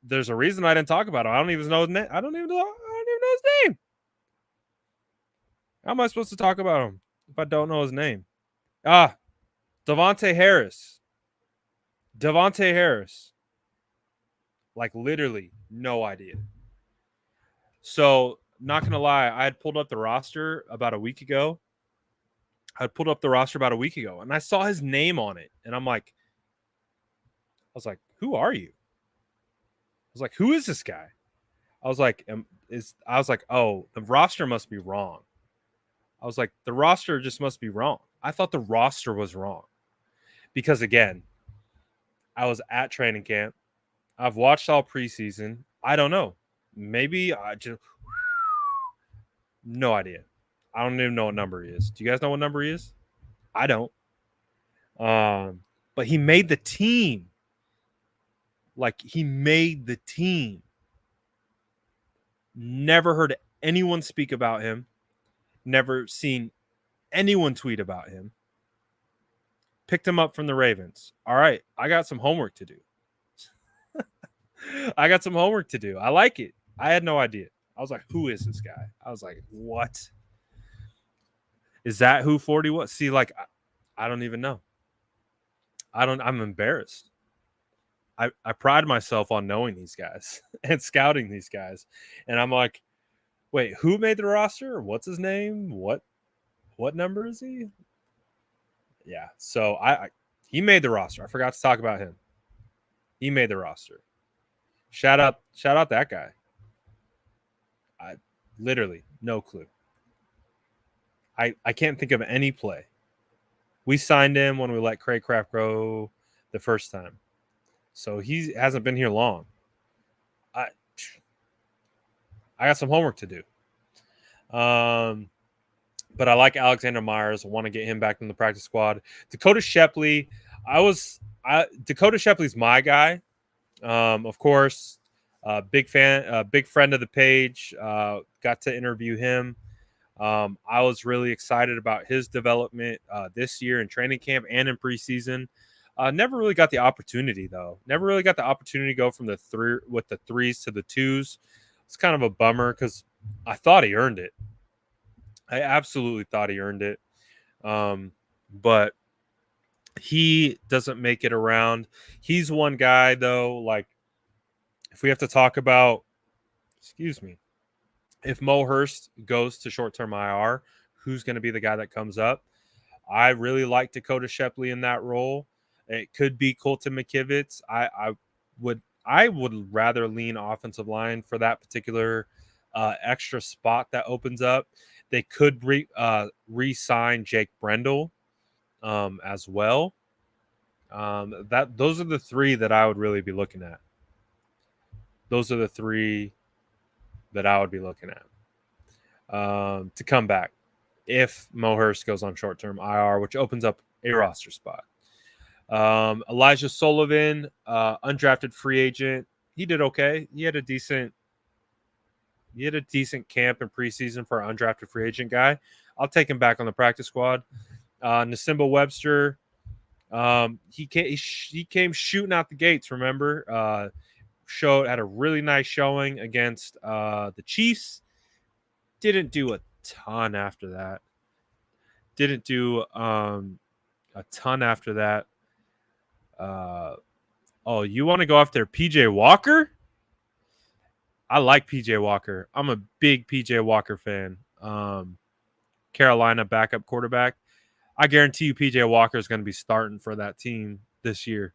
Speaker 1: There's a reason I didn't talk about him. I don't even know his name. I don't even know his name. How am I supposed to talk about him if I don't know his name? Devontae Harris. Devontae Harris. Like literally, no idea. So, not gonna lie, I had pulled up the roster about a week ago. And I saw his name on it, and I was like, "Who are you?" I was like, "Who is this guy?" I was like, "Oh, the roster must be wrong." I was like, "The roster just must be wrong." I thought the roster was wrong because again, I was at training camp. I've watched all preseason. I don't know. Maybe I just no idea. I don't even know what number he is. Do you guys know what number he is? I don't. But he made the team. Like he made the team. Never heard anyone speak about him. Never seen anyone tweet about him. Picked him up from the Ravens. All right, I got some homework to do. I like it. I had no idea. I was like, who is this guy? I was like, what? Is that who 40 was? See, like, I don't even know. I'm embarrassed. I pride myself on knowing these guys and scouting these guys. And I'm like, wait, who made the roster? What's his name? What number is he? Yeah. So he made the roster. I forgot to talk about him. He made the roster. Shout out that guy. I literally no clue. I can't think of any play. We signed him when we let Craig Craft go the first time. So he hasn't been here long. I got some homework to do. But I like Alexander Myers. I want to get him back in the practice squad. Dakota Shepley. Dakota Shepley's my guy. Of course, big fan, big friend of the page. Got to interview him. I was really excited about his development this year in training camp and in preseason. Never really got the opportunity though. Never really got the opportunity to go from the threes to the twos. It's kind of a bummer because I thought he earned it. I absolutely thought he earned it. But he doesn't make it around. He's one guy though. Like if we have to talk about, if Mo Hurst goes to short-term IR, who's going to be the guy that comes up? I really like Dakota Shepley in that role. It could be Colton McKivitz. I would rather lean offensive line for that particular extra spot that opens up. They could re-sign Jake Brendel as well. Those are the three that I would really be looking at. To come back if Mo Hurst goes on short-term IR, which opens up a roster spot. Elijah Sullivan, undrafted free agent. He did okay. He had a decent camp in preseason for an undrafted free agent guy. I'll take him back on the practice squad. Nasimba Webster, he came shooting out the gates. Remember, had a really nice showing against the Chiefs. Didn't do a ton after that. You want to go after PJ Walker? I like PJ Walker. I'm a big PJ Walker fan. Carolina backup quarterback. I guarantee you PJ Walker is going to be starting for that team this year.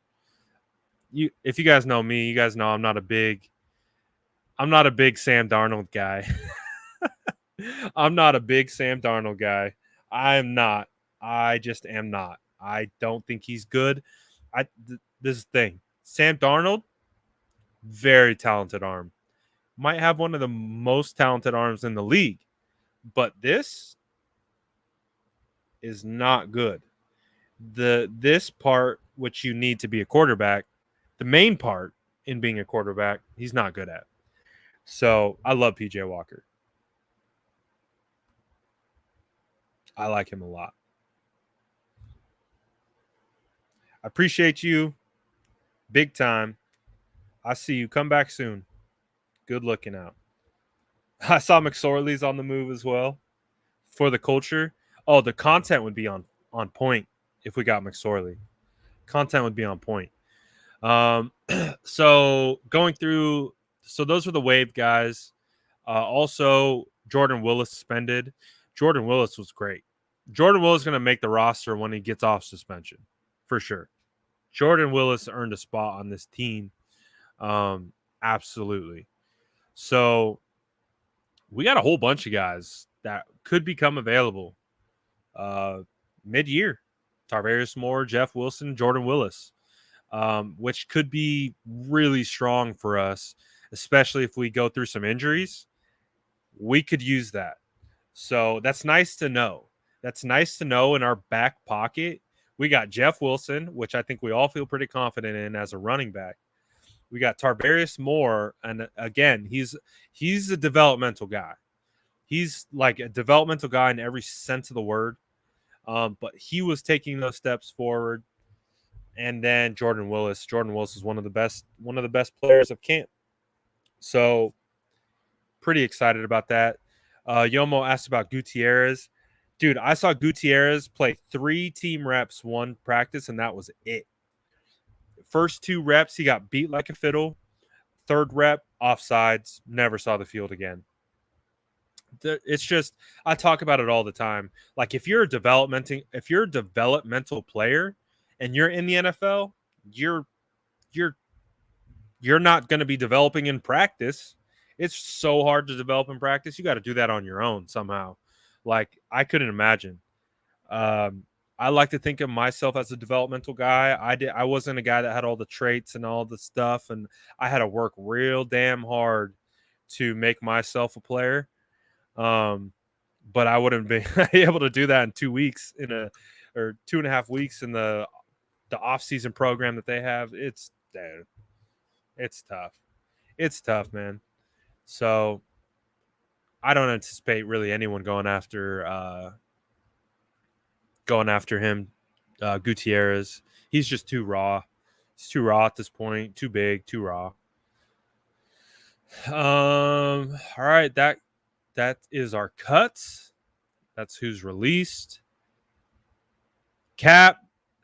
Speaker 1: If you guys know me, you guys know I'm not a big Sam Darnold guy. I'm not a big Sam Darnold guy. I am not. I just am not. I don't think he's good. This is the thing. Sam Darnold, very talented arm. Might have one of the most talented arms in the league. But this, is not good. This part, which you need to be a quarterback, the main part in being a quarterback, he's not good at. So I love PJ Walker. I like him a lot. I appreciate you big time. I see you. Come back soon. Good looking out. I saw McSorley's on the move as well for the culture. Oh, the content would be on point if we got McSorley. Content would be on point. So going through, so those were the waived guys. Also, Jordan Willis suspended. Jordan Willis was great. Jordan Willis is going to make the roster when he gets off suspension, for sure. Jordan Willis earned a spot on this team. Absolutely. So we got a whole bunch of guys that could become available mid-year. Tarvarius Moore, Jeff Wilson, Jordan Willis, which could be really strong for us, especially if we go through some injuries. We could use that. So that's nice to know. That's nice to know in our back pocket. We got Jeff Wilson, which I think we all feel pretty confident in as a running back. We got Tarvarius Moore, and again, he's a developmental guy. He's like a developmental guy in every sense of the word. But he was taking those steps forward. And then Jordan Willis. Jordan Willis is one of the best players of camp. So pretty excited about that. Yomo asked about Gutierrez. Dude, I saw Gutierrez play 3 team reps, 1 practice, and that was it. First 2 reps, he got beat like a fiddle. 3rd rep, offsides, never saw the field again. It's just, I talk about it all the time. Like if you're a developmental player and you're in the NFL, you're not going to be developing in practice. It's so hard to develop in practice. You got to do that on your own somehow. Like I couldn't imagine. I like to think of myself as a developmental guy. I wasn't a guy that had all the traits and all the stuff, and I had to work real damn hard to make myself a player. But I wouldn't be able to do that in 2 weeks or 2.5 weeks in the off-season program that they have. It's tough. It's tough, man. So I don't anticipate really anyone going after him, Gutierrez. He's just too raw. He's too raw at this point. Too big. Too raw. All right, that is our cuts. That's who's released. Cap,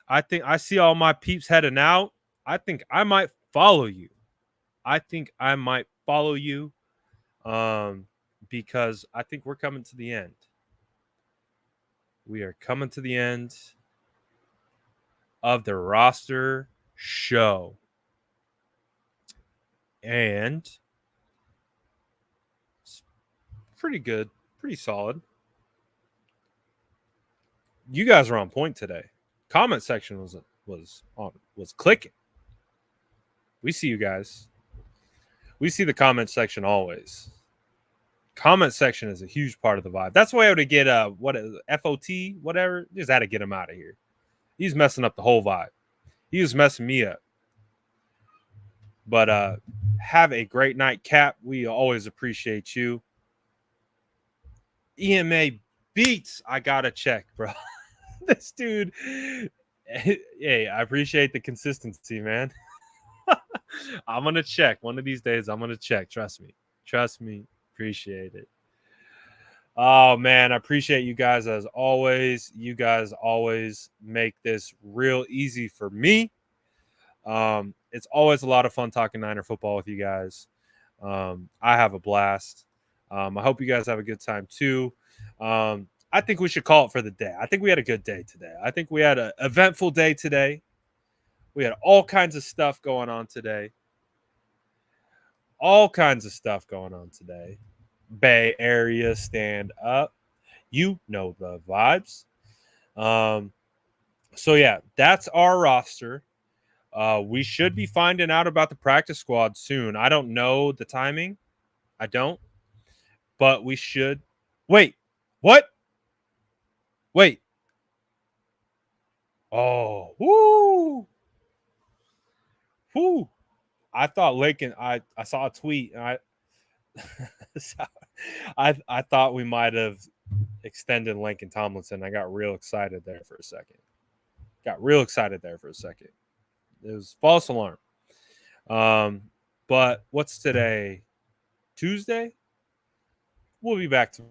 Speaker 1: I think I see all my peeps heading out. I think I might follow you. Because I think we're coming to the end. We are coming to the end of the roster show. And it's pretty good, pretty solid. You guys are on point today. Comment section was clicking. We see you guys. We see the comment section always. Comment section is a huge part of the vibe. That's why I would get FOT, whatever. Just had to get him out of here. He's messing up the whole vibe. He was messing me up. But have a great night, Cap. We always appreciate you. EMA Beats, I gotta check, bro. This dude. Hey, I appreciate the consistency, man. I'm gonna check. One of these days, I'm gonna check. Trust me. Appreciate it. Oh man, I appreciate you guys as always. You guys always make this real easy for me. It's always a lot of fun talking Niner football with you guys. I have a blast. I hope you guys have a good time too. I think we should call it for the day. I think we had a good day today. I think we had an eventful day today. We had all kinds of stuff going on today. Bay Area stand up. You know the vibes. So yeah, that's our roster. We should be finding out about the practice squad soon. I don't know the timing. I don't. But we should. Wait. What? Wait. Oh, woo, woo! I thought Lincoln. I saw a tweet, and I thought we might have extended Lincoln Tomlinson. I got real excited there for a second. It was false alarm. But what's today? Tuesday. We'll be back to.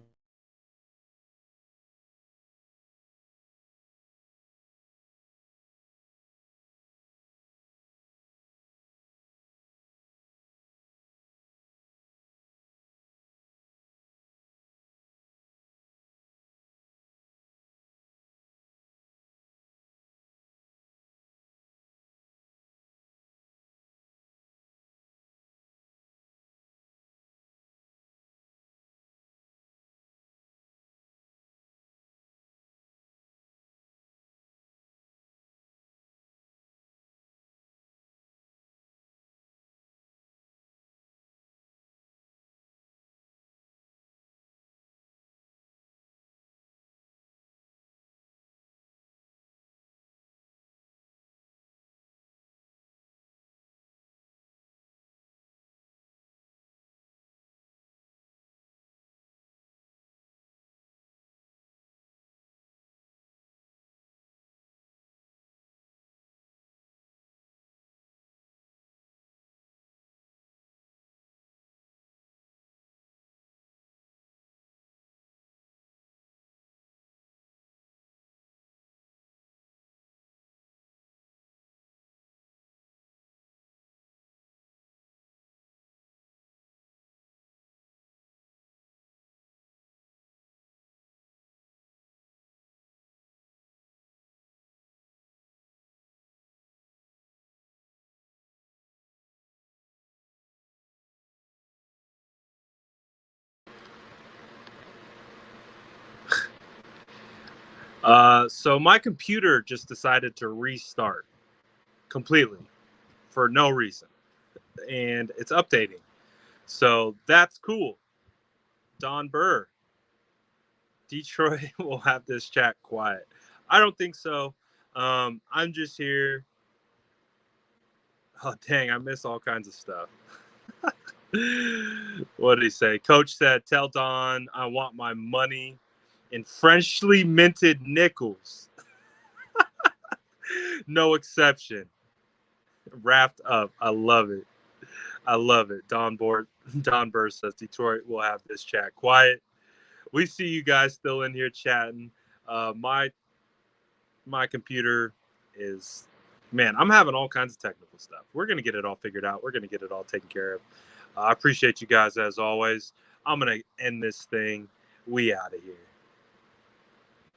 Speaker 1: So my computer just decided to restart completely for no reason, and it's updating. So that's cool. Don Burr, Detroit will have this chat quiet. I don't think so. I'm just here. Oh dang, I miss all kinds of stuff. What did he say? Coach said, "Tell Don I want my money in freshly minted nickels. No exception." Wrapped up. I love it. I love it. Don Burr says Detroit will have this chat quiet. We see you guys still in here chatting. My computer is, man, I'm having all kinds of technical stuff. We're gonna get it all figured out. We're gonna get it all taken care of. I appreciate you guys as always. I'm gonna end this thing. We out of here.